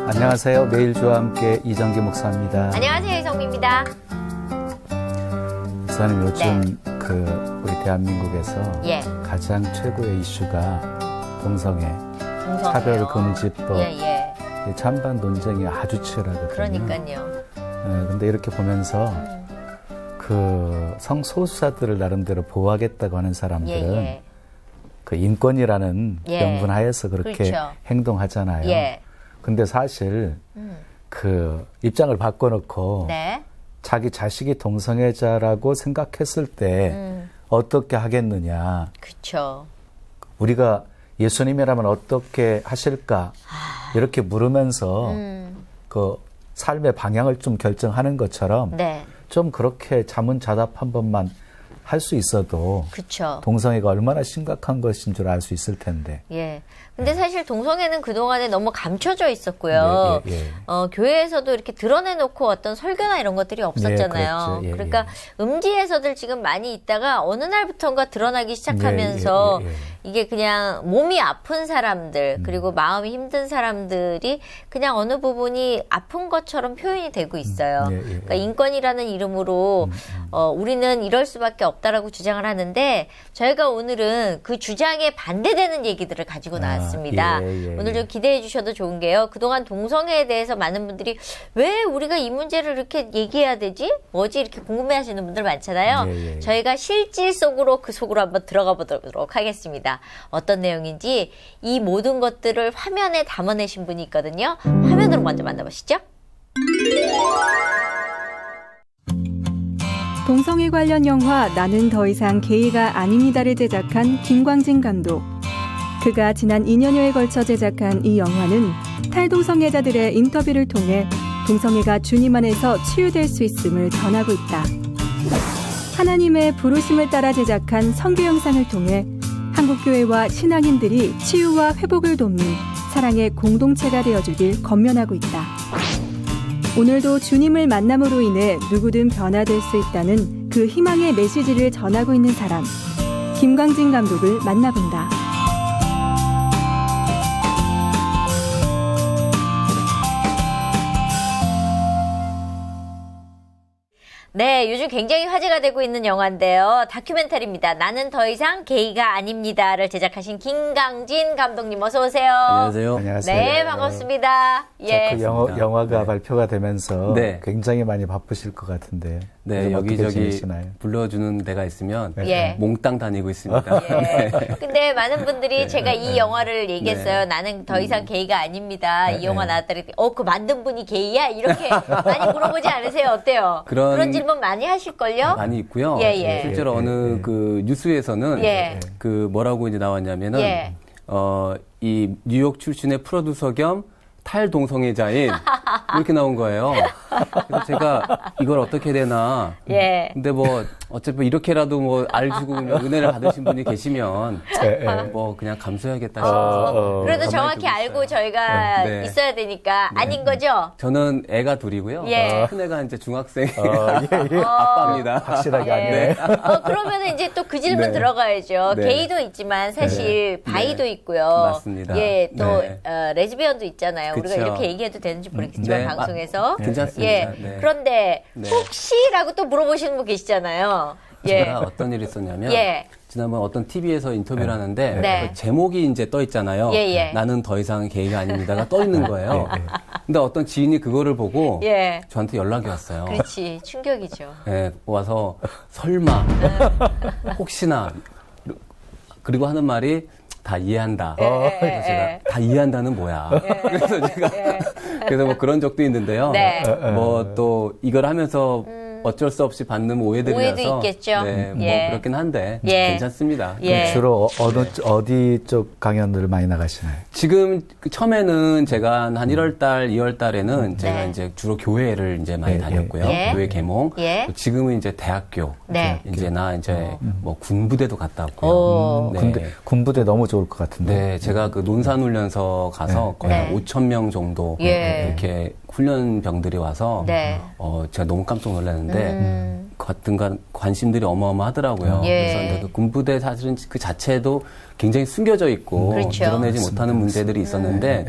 안녕하세요. 매일주와 함께 이정기 목사입니다. 안녕하세요. 이성미입니다. 목사님 요즘 우리 대한민국에서 예. 가장 최고의 이슈가 동성애, 동성애요. 차별금지법, 이 찬반 논쟁이 아주 치열하거든요. 그러니까요. 근데 이렇게 보면서 그 성소수자들을 나름대로 보호하겠다고 하는 사람들은 그 인권이라는 명분 하에서 그렇게 그렇죠. 행동하잖아요. 근데 사실 그 입장을 바꿔놓고 자기 자식이 동성애자라고 생각했을 때 어떻게 하겠느냐. 그렇죠. 우리가 예수님이라면 어떻게 하실까 이렇게 물으면서 그 삶의 방향을 좀 결정하는 것처럼 좀 그렇게 자문자답 한 번만 할 수 있어도 그쵸. 동성애가 얼마나 심각한 것인 줄 알 수 있을 텐데. 근데 사실 동성애는 그동안에 너무 감춰져 있었고요. 교회에서도 이렇게 드러내놓고 어떤 설교나 이런 것들이 없었잖아요. 그러니까 음지에서들 지금 많이 있다가 어느 날부터인가 드러나기 시작하면서 이게 그냥 몸이 아픈 사람들 그리고 마음이 힘든 사람들이 그냥 어느 부분이 아픈 것처럼 표현이 되고 있어요. 그러니까 인권이라는 이름으로 우리는 이럴 수밖에 없다라고 주장을 하는데 저희가 오늘은 그 주장에 반대되는 얘기들을 가지고 나왔습니다. 오늘 좀 기대해 주셔도 좋은 게요. 그동안 동성애에 대해서 많은 분들이 왜 우리가 이 문제를 이렇게 얘기해야 되지? 뭐지? 이렇게 궁금해하시는 분들 많잖아요. 저희가 실질 속으로 그 속으로 한번 들어가 보도록 하겠습니다. 어떤 내용인지 이 모든 것들을 화면에 담아내신 분이 있거든요. 화면으로 먼저 만나보시죠. 동성애 관련 영화 나는 더 이상 게이가 아닙니다를 제작한 김광진 감독. 그가 지난 2년여에 걸쳐 제작한 이 영화는 탈동성애자들의 인터뷰를 통해 동성애가 주님 안에서 치유될 수 있음을 전하고 있다. 하나님의 부르심을 따라 제작한 선교 영상을 통해 한국교회와 신앙인들이 치유와 회복을 돕는 사랑의 공동체가 되어주길 권면하고 있다. 오늘도 주님을 만남으로 인해 누구든 변화될 수 있다는 그 희망의 메시지를 전하고 있는 사람, 김광진 감독을 만나본다. 네, 요즘 굉장히 화제가 되고 있는 영화인데요. 다큐멘터리입니다. 나는 더 이상 게이가 아닙니다를 제작하신 김광진 감독님 어서 오세요. 안녕하세요. 안녕하세요. 네, 반갑습니다. 그 영화가 발표가 되면서 굉장히 많이 바쁘실 것 같은데. 네, 여기저기 불러주는 데가 있으면 몽땅 다니고 있습니다. 근데 많은 분들이 제가 이 영화를 얘기했어요. 나는 더 이상 게이가 아닙니다. 이 영화 나왔다 그랬더니 그 만든 분이 게이야? 이렇게 많이 물어보지 않으세요? 어때요? 그런 질문 많이 하실걸요? 많이 있고요. 실제로 어느 그 뉴스에서는 그 뭐라고 이제 나왔냐면은 이 뉴욕 출신의 프로듀서 겸 탈동성애자인 이렇게 나온 거예요. 그래서 제가 이걸 어떻게 해야 되나. 근데 뭐 어차피 이렇게라도 뭐 알주고 은혜를 받으신 분이 계시면 뭐 그냥 감수해야겠다 싶어서. 그래도 정확히 알고 저희가 있어야 되니까 아닌 거죠? 저는 애가 둘이고요. 큰 애가 이제 중학생 아빠입니다. 확실하게 아니네. 그러면 이제 또 그 질문 들어가야죠. 게이도 있지만 사실 바이도 있고요. 맞습니다. 또 레즈비언도 있잖아요. 우리가 이렇게 얘기해도 되는지 모르겠지만 방송에서. 괜찮습니다. 그런데 혹시라고 또 물어보시는 분 계시잖아요. 제가 어떤 일이 있었냐면 지난번 어떤 TV에서 인터뷰를 하는데 그 제목이 이제 떠 있잖아요. 나는 더 이상 게이가 아닙니다가 떠 있는 거예요. 근데 어떤 지인이 그거를 보고 저한테 연락이 왔어요. 그렇지. 충격이죠. 와서 설마 혹시나 그리고 하는 말이 다 이해한다. 그래서 제가 다 이해한다는 뭐야. 그래서 제가 그래서 뭐 그런 적도 있는데요. 뭐 또 이걸 하면서 어쩔 수 없이 받는 오해들이라서 오해도 있겠죠. 뭐 그렇긴 한데 괜찮습니다. 주로 어디 쪽 강연들을 많이 나가시나요? 지금 처음에는 제가 한 1월달, 2월달에는 제가 이제 주로 교회를 이제 많이 다녔고요. 교회 계몽. 지금은 이제 대학교. 이제 나 이제 뭐 군부대도 갔다 왔고요. 군부대 너무 좋을 것 같은데. 제가 그 논산훈련소 가서 거의 한 5,000명 정도 이렇게 훈련병들이 와서 제가 너무 깜짝 놀랐는데 같은 관심들이 어마어마하더라고요. 그래서 이제 그 군부대 사실은 그 자체도 굉장히 숨겨져 있고 드러내지 못하는 문제들이 있었는데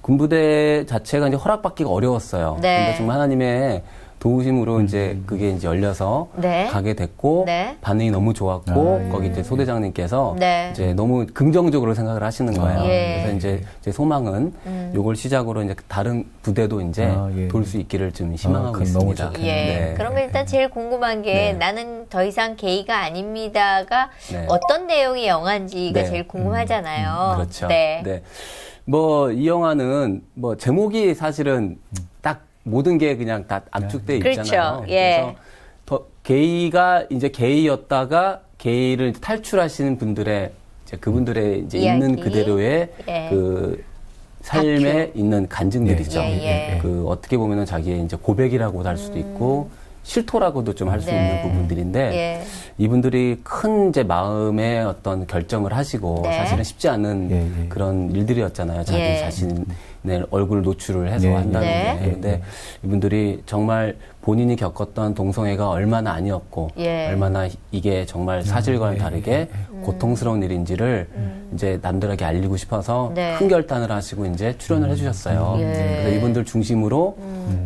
군부대 자체가 이제 허락받기가 어려웠어요. 네. 근데 정말 하나님의 도우심으로 이제 그게 이제 열려서 네. 가게 됐고 네. 반응이 너무 좋았고 예. 거기 이제 소대장님께서 네. 이제 너무 긍정적으로 생각을 하시는 거예요. 예. 그래서 이제 제 소망은 요걸 시작으로 이제 다른 부대도 이제 예. 돌 수 있기를 좀 희망하고 그건 너무 있습니다. 좋겠네요. 예. 네. 그러면 일단 제일 궁금한 게 네. 나는 더 이상 게이가 아닙니다가 네. 어떤 내용의 영화인지가 네. 제일 궁금하잖아요. 그렇죠. 네. 네. 뭐 이 영화는 뭐 제목이 사실은 딱 모든 게 그냥 다 압축돼 그렇죠. 있잖아요. 예. 그래서 더 게이가 이제 게이였다가 게이를 탈출하시는 분들의 이제 그분들의 이제 이야기. 있는 그대로의 예. 그 삶에 있는 간증들이죠. 예. 그 어떻게 보면은 자기의 이제 고백이라고도 할 수도 있고 실토라고도 좀 할 수 네. 있는 부분들인데 예. 이분들이 큰 이제 마음의 어떤 결정을 하시고 네. 사실은 쉽지 않은 그런 일들이었잖아요. 자기 예. 자신의 얼굴 노출을 해서 한다는 네. 게. 근데 이분들이 정말 본인이 겪었던 동성애가 얼마나 아니었고 예. 얼마나 이게 정말 사실과는 다르게 고통스러운 일인지를 이제 남들에게 알리고 싶어서 네. 큰 결단을 하시고 이제 출연을 해주셨어요. 예. 그래서 이분들 중심으로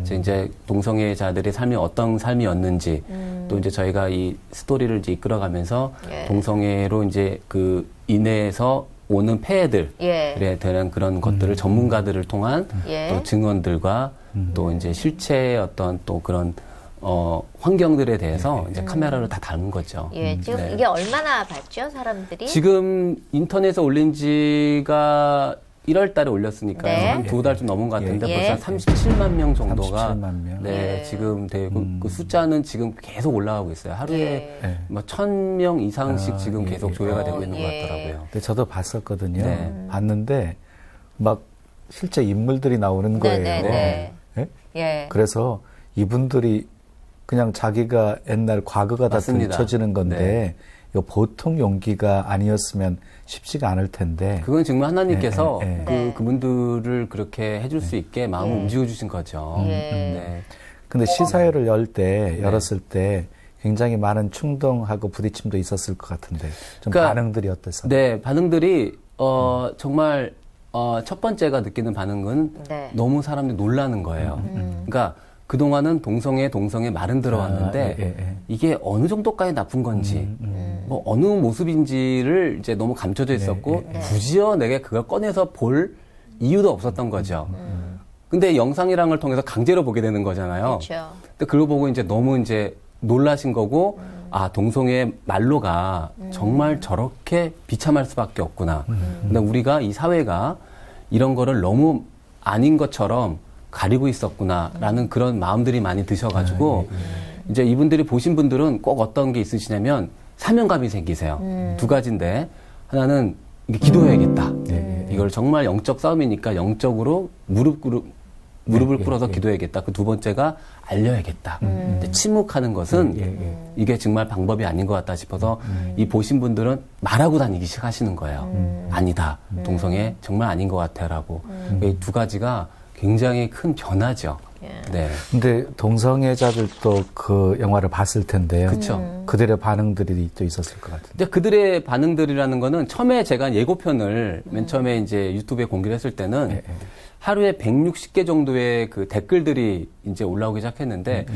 이제 동성애자들의 삶이 어떤 삶이었는지 또 이제 저희가 이 스토리를 이제 이끌어가면서 예. 동성애로 이제 그 인해서 오는 폐해들에 예. 대한 그런 것들을 전문가들을 통한 예. 또 증언들과 또 이제 실체의 어떤 또 그런 환경들에 대해서 이제 카메라로 다 담은 거죠. 예. 지금 네. 이게 얼마나 봤죠, 사람들이? 지금 인터넷에 올린 지가 1월 달에 올렸으니까 네. 한 2달 좀 넘은 것 같은데 예. 벌써 37만 명 정도가 37만 명. 네, 예. 지금 되고 그 숫자는 지금 계속 올라가고 있어요. 하루에 예. 뭐 1,000명 이상씩 지금 계속 조회가 되고 있는 예. 것 같더라고요. 근데 저도 봤었거든요. 네. 봤는데 막 실제 인물들이 나오는 거예요. 네. 예? 예. 그래서 이분들이 그냥 자기가 옛날 과거가 다 맞습니다. 들춰지는 건데 네. 이거 보통 용기가 아니었으면 쉽지가 않을 텐데. 그건 정말 하나님께서 네. 그분들을 그렇게 해줄 수 있게 마음을 움직여 주신 거죠. 예. 네. 근데 시사회를 열었을 때 굉장히 많은 충동하고 부딪힘도 있었을 것 같은데 좀 그러니까, 반응들이 어땠어요? 네, 반응들이 정말 첫 번째가 느끼는 반응은 네. 너무 사람들이 놀라는 거예요. 그러니까 그동안은 동성애 말은 들어왔는데 이게 어느 정도까지 나쁜 건지 뭐 어느 모습인지를 이제 너무 감춰져 있었고 굳이요 내가 그걸 꺼내서 볼 이유도 없었던 거죠. 근데 영상이란 걸 통해서 강제로 보게 되는 거잖아요. 그렇죠. 근데 그걸 보고 이제 너무 이제 놀라신 거고 아 동성애 말로가 정말 저렇게 비참할 수밖에 없구나. 근데 우리가 이 사회가 이런 거를 너무 아닌 것처럼 가리고 있었구나라는 그런 마음들이 많이 드셔가지고 이제 이분들이 보신 분들은 꼭 어떤 게 있으시냐면 사명감이 생기세요. 두 가지인데 하나는 이게 기도해야겠다. 이걸 정말 영적 싸움이니까 영적으로 무릎을 꿇어서 기도해야겠다. 그 두 번째가 알려야겠다. 침묵하는 것은 이게 정말 방법이 아닌 것 같다 싶어서 이 보신 분들은 말하고 다니기 시작하시는 거예요. 아니다. 동성애 정말 아닌 것 같아라고. 이 두 가지가 굉장히 큰 변화죠. 네. 근데 동성애자들도 그 영화를 봤을 텐데요. 그쵸. 그들의 반응들이 또 있었을 것 같은데. 이제 그들의 반응들이라는 거는 처음에 제가 예고편을 맨 처음에 이제 유튜브에 공개를 했을 때는 하루에 160개 정도의 그 댓글들이 이제 올라오기 시작했는데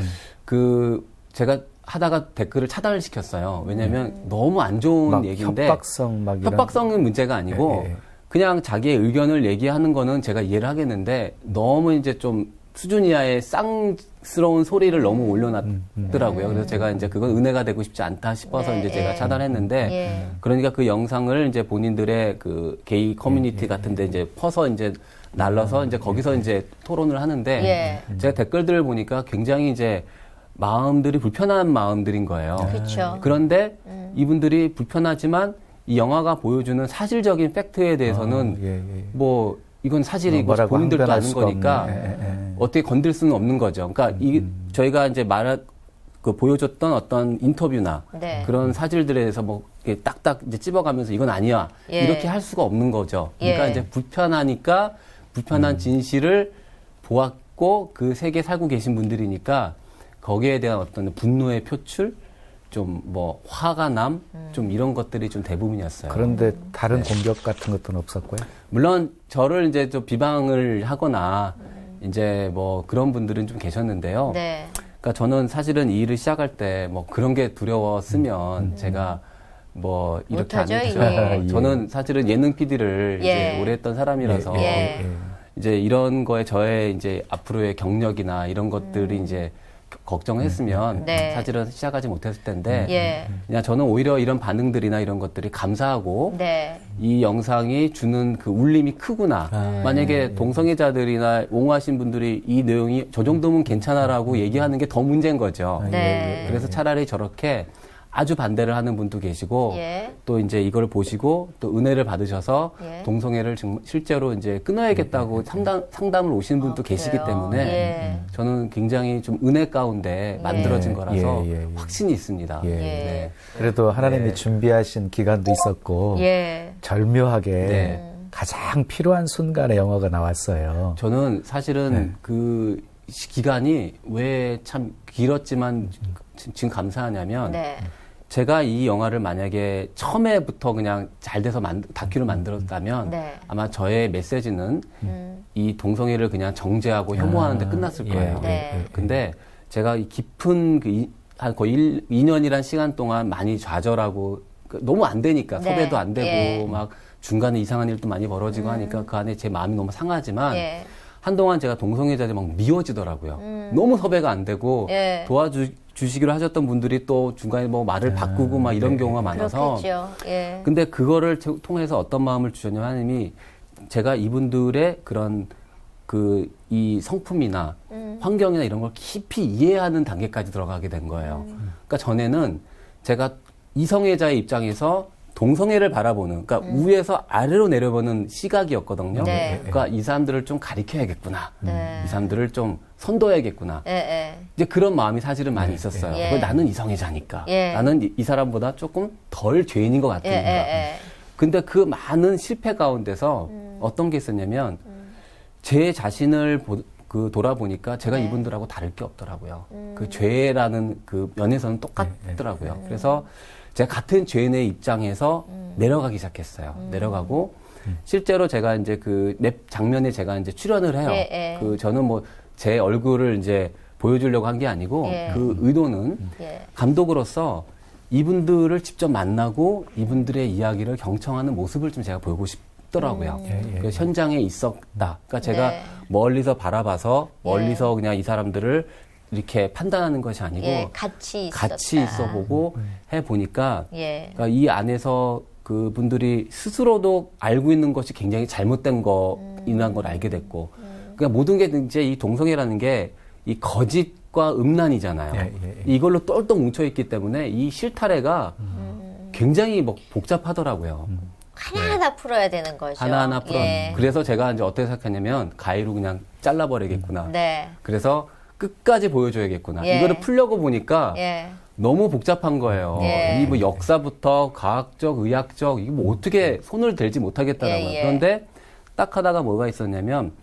그 제가 하다가 댓글을 차단을 시켰어요. 왜냐하면 너무 안 좋은 얘기인데 협박성은 문제가 아니고 그냥 자기의 의견을 얘기하는 거는 제가 이해를 하겠는데 너무 이제 좀 수준 이하의 쌍스러운 소리를 너무 올려놨더라고요. 그래서 제가 이제 그건 은혜가 되고 싶지 않다 싶어서 이제 제가 차단했는데 그러니까 그 영상을 이제 본인들의 그 게이 커뮤니티 같은데 이제 퍼서 이제 날라서 이제 거기서 이제 토론을 하는데 제가 댓글들을 보니까 굉장히 이제 마음들이 불편한 마음들인 거예요. 그렇죠. 그런데 이분들이 불편하지만 이 영화가 보여주는 사실적인 팩트에 대해서는 뭐 이건 사실이고 본인들도 아는 거니까 어떻게 건들 수는 없는 거죠. 그러니까 저희가 이제 보여줬던 어떤 인터뷰나 그런 사실들에 대해서 뭐 이렇게 딱딱 이제 찝어가면서 이건 아니야 이렇게 할 수가 없는 거죠. 그러니까 이제 불편하니까 불편한 진실을 보았고 그 세계에 살고 계신 분들이니까 거기에 대한 어떤 분노의 표출 좀 뭐 화가 남, 좀 이런 것들이 좀 대부분이었어요. 그런데 다른 공격 같은 것들은 없었고요? 물론 저를 이제 좀 비방을 하거나 이제 뭐 그런 분들은 좀 계셨는데요. 네. 그러니까 저는 사실은 이 일을 시작할 때 뭐 그런 게 두려웠으면 제가 뭐 이렇게 안 했죠. 예. 저는 사실은 예능 PD를 이제 오래 했던 사람이라서 이제 이런 거에 저의 이제 앞으로의 경력이나 이런 것들이 이제 걱정했으면 사실은 시작하지 못했을 텐데 그냥 저는 오히려 이런 반응들이나 이런 것들이 감사하고 이 영상이 주는 그 울림이 크구나. 만약에 동성애자들이나 옹호하신 분들이 이 내용이 저 정도면 괜찮아라고 얘기하는 게 더 문제인 거죠. 그래서 차라리 저렇게 아주 반대를 하는 분도 계시고 또 이제 이걸 보시고 또 은혜를 받으셔서 동성애를 실제로 이제 끊어야겠다고 상담을 오시는 분도 계시기 때문에 저는 굉장히 좀 은혜 가운데 만들어진 거라서 확신이 있습니다. 네. 그래도 하나님이 준비하신 기간도 있었고 절묘하게 가장 필요한 순간에 영화가 나왔어요. 저는 사실은 그 기간이 왜 참 길었지만 지금 감사하냐면 제가 이 영화를 만약에 처음에부터 그냥 잘 돼서 다큐를 만들었다면 아마 저의 메시지는 이 동성애를 그냥 정죄하고 혐오하는 데 끝났을 거예요. 근데 제가 이 깊은 한 거의 2년이란 시간 동안 많이 좌절하고 너무 안 되니까 섭외도 안 되고 막 중간에 이상한 일도 많이 벌어지고 하니까 그 안에 제 마음이 너무 상하지만 한동안 제가 동성애자들이 막 미워지더라고요. 너무 섭외가 안 되고 도와주시기로 하셨던 분들이 또 중간에 뭐 말을 바꾸고 막 이런 경우가 많아서. 근데 그거를 통해서 어떤 마음을 주셨냐면 하나님이 제가 이분들의 그런 이 성품이나 환경이나 이런 걸 깊이 이해하는 단계까지 들어가게 된 거예요. 그러니까 전에는 제가 이성애자의 입장에서 동성애를 바라보는, 그러니까 위에서 아래로 내려보는 시각이었거든요. 그러니까 이 사람들을 좀 가리켜야겠구나. 이 사람들을 좀 선도해야겠구나. 이제 그런 마음이 사실은 많이 있었어요. 나는 이성애자니까. 나는 이 사람보다 조금 덜 죄인인 것 같으니까. 근데 그 많은 실패 가운데서 어떤 게 있었냐면 제 자신을 돌아보니까 제가 이분들하고 다를 게 없더라고요. 그 죄라는 그 면에서는 똑같더라고요. 그래서 제가 같은 죄인의 입장에서 내려가기 시작했어요. 내려가고 실제로 제가 이제 그 랩 장면에 제가 이제 출연을 해요. 저는 뭐 제 얼굴을 이제 보여주려고 한 게 아니고 그 의도는 감독으로서 이분들을 직접 만나고 이분들의 이야기를 경청하는 모습을 좀 제가 보이고 싶더라고요. 그 현장에 있었다. 그러니까 제가 멀리서 바라봐서 멀리서 그냥 이 사람들을 이렇게 판단하는 것이 아니고 같이 있어보고 해보니까 그러니까 이 안에서 그분들이 스스로도 알고 있는 것이 굉장히 잘못된 거라는 걸 알게 됐고 그러니까 모든 게 이제 이 동성애라는 게 이 거짓과 음란이잖아요. 이걸로 똘똘 뭉쳐있기 때문에 이 실타래가 굉장히 뭐 복잡하더라고요. 하나하나 풀어야 되는 거죠. 하나하나 풀어. 그래서 제가 이제 어떻게 생각했냐면 가위로 그냥 잘라버리겠구나. 그래서 끝까지 보여줘야겠구나. 이거를 풀려고 보니까 너무 복잡한 거예요. 이 뭐 역사부터 과학적, 의학적, 이게 뭐 어떻게 손을 대지 못하겠다는 거예요. 그런데 딱 하다가 뭐가 있었냐면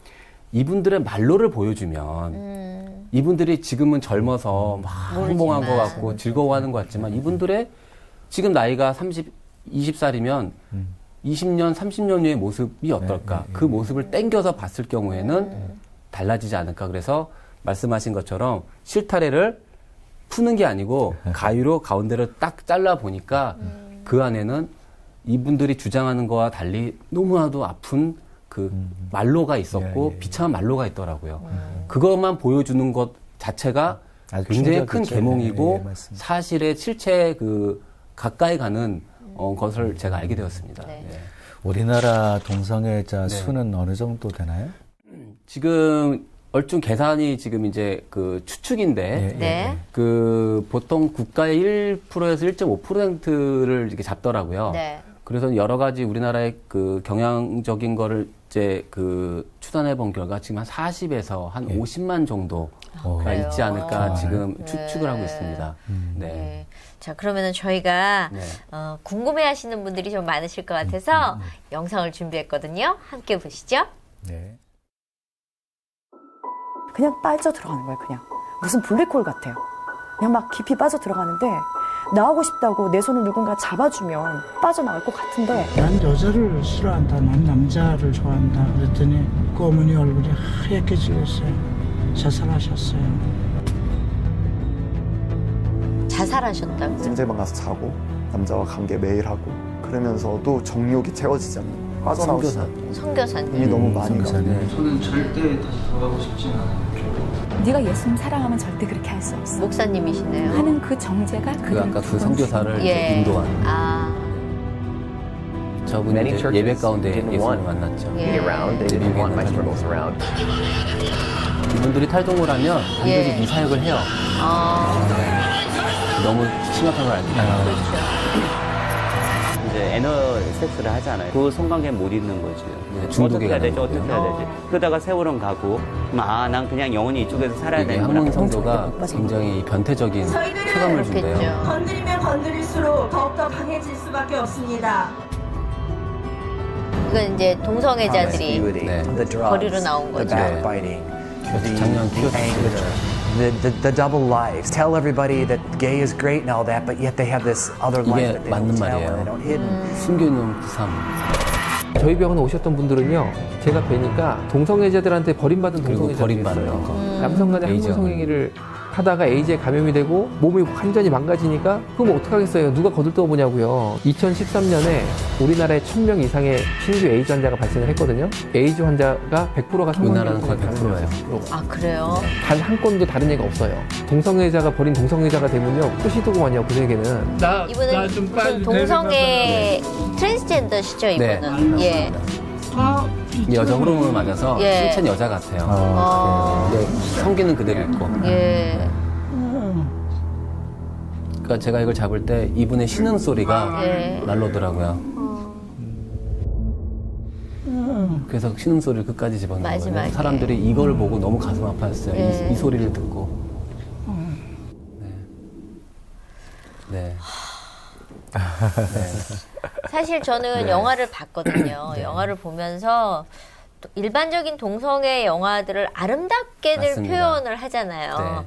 이분들의 말로를 보여주면 이분들이 지금은 젊어서 막 행복한 것 같고 즐거워하는 것 같지만 이분들의 지금 나이가 20살이면 20년, 30년 후의 모습이 어떨까? 그 모습을 땡겨서 봤을 경우에는 달라지지 않을까? 그래서 말씀하신 것처럼 실타래를 푸는 게 아니고 가위로 가운데를 딱 잘라 보니까 그 안에는 이분들이 주장하는 거와 달리 너무나도 아픈 그 말로가 있었고 비참한 말로가 있더라고요. 그것만 보여주는 것 자체가 굉장히 큰 계몽이고 사실의 실체에 가까이 가는 것을 제가 알게 되었습니다. 우리나라 동성애자 수는 어느 정도 되나요? 지금 얼추 계산이 지금 이제 추측인데 보통 국가의 1%에서 1.5%를 이렇게 잡더라고요. 그래서 여러 가지 우리나라의 경향적인 거를 이제 추산해 본 결과 지금 한 40에서 한 50만 정도가 있지 않을까 지금 추측을 하고 있습니다. 자, 그러면은 저희가 궁금해 하시는 분들이 좀 많으실 것 같아서 영상을 준비했거든요. 함께 보시죠. 그냥 빠져 들어가는 거예요, 그냥. 무슨 블랙홀 같아요. 그냥 막 깊이 빠져 들어가는데 나오고 싶다고 내 손을 누군가 잡아주면 빠져나올 것 같은데 난 여자를 싫어한다. 난 남자를 좋아한다. 그랬더니 그 어머니 얼굴이 하얗게 질렸어요. 자살하셨어요. 자살하셨다고요? 찜질방 가서 자고 남자와 관계 매일 하고 그러면서도 정욕이 채워지지 않는 빠져나오지 선교사님. 이게 너무 많이 가요. 저는 절대 다시 돌아가고 싶지는 않아요. 네가 예수님 사랑하면 절대 그렇게 할 수 없어. 목사님이시네요. 하는 그 정제가 그 아까 그 선교사를 이제 인도한 저분이 이제 예배 가운데 예수님을 만났죠. 이분들이 탈동을 하면 반드시 이 사역을 해요. 너무 심각한 걸 알고 있어요. 이제 애널 섹스를 하잖아요. 그 성관계 못 있는 거죠. 네, 중독이 어떻게 해야 되지? 어떻게 해야 되지? 그러다가 세월은 가고, 난 그냥 영원히 이쪽에서 살아야 되는 한문 성도가 굉장히 변태적인 체감을 준대요. 건드리면 건드릴수록 더욱더 강해질 수밖에 없습니다. 이건 이제 동성애자들이 거리로 나온 거죠. 작년 키웠죠. The double lives. Tell everybody that gay is great and all that, but yet they have this other life that they don't tell and they don't hidden. 숨겨놓은 부상. 저희 병원에 오셨던 분들은요, 제가 뵈니까 동성애자들한테 버림받은 동성애자들 버림받아요. 남성 간의 한문 성행위를 하다가 에이즈에 감염이 되고 몸이 완전히 망가지니까 그럼 어떡하겠어요? 누가 거들떠보냐고요. 2013년에 우리나라에 1000명 이상의 신규 에이즈 환자가 발생을 했거든요. 에이즈 환자가 100%가 우리나라는 거의 100%예요. 아, 그래요? 단 한 건도 다른 얘기가 없어요. 동성애자가 버린 동성애자가 되면요, 끝이 더구만요, 그에게는. 이분은 무슨 동성애 트랜스젠더시죠, 이분은? 네, 여자 호르몬을 맞아서 신체는 여자 같아요. 근데 성기는 그대로 있고. 그러니까 제가 이걸 잡을 때 이분의 신음 소리가 날로더라고요. 그래서 신음 소리를 끝까지 집어넣은 거예요. 사람들이 이걸 보고 너무 가슴 아파했어요. 이 소리를 듣고. 네. 사실 저는 영화를 봤거든요. 영화를 보면서 일반적인 동성애 영화들을 아름답게들 맞습니다. 표현을 하잖아요.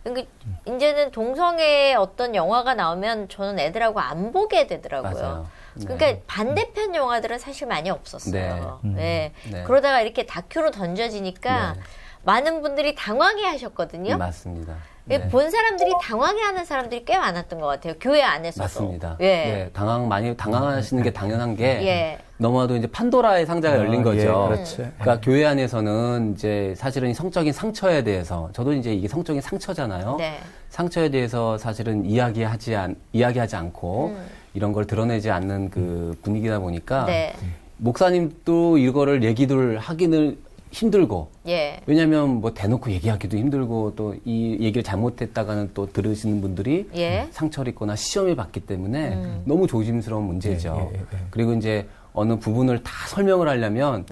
그러니까 이제는 동성애 어떤 영화가 나오면 저는 애들하고 안 보게 되더라고요. 맞아요. 그러니까 반대편 영화들은 사실 많이 없었어요. 그러다가 이렇게 다큐로 던져지니까 많은 분들이 당황해 하셨거든요. 맞습니다. 본 사람들이 당황해하는 사람들이 꽤 많았던 것 같아요. 교회 안에서도. 맞습니다. 많이 당황하시는 게 당연한 게 너무나도 이제 판도라의 상자가 열린 거죠. 그러니까 교회 안에서는 이제 사실은 이 성적인 상처에 대해서 저도 이제 이게 성적인 상처잖아요. 상처에 대해서 사실은 이야기하지 않고 이런 걸 드러내지 않는 그 분위기다 보니까 목사님도 이거를 얘기들 하기는 힘들고 왜냐하면 뭐 대놓고 얘기하기도 힘들고 또 이 얘기를 잘못했다가는 또 들으시는 분들이 상처를 입거나 시험을 받기 때문에 너무 조심스러운 문제죠. 그리고 이제 어느 부분을 다 설명을 하려면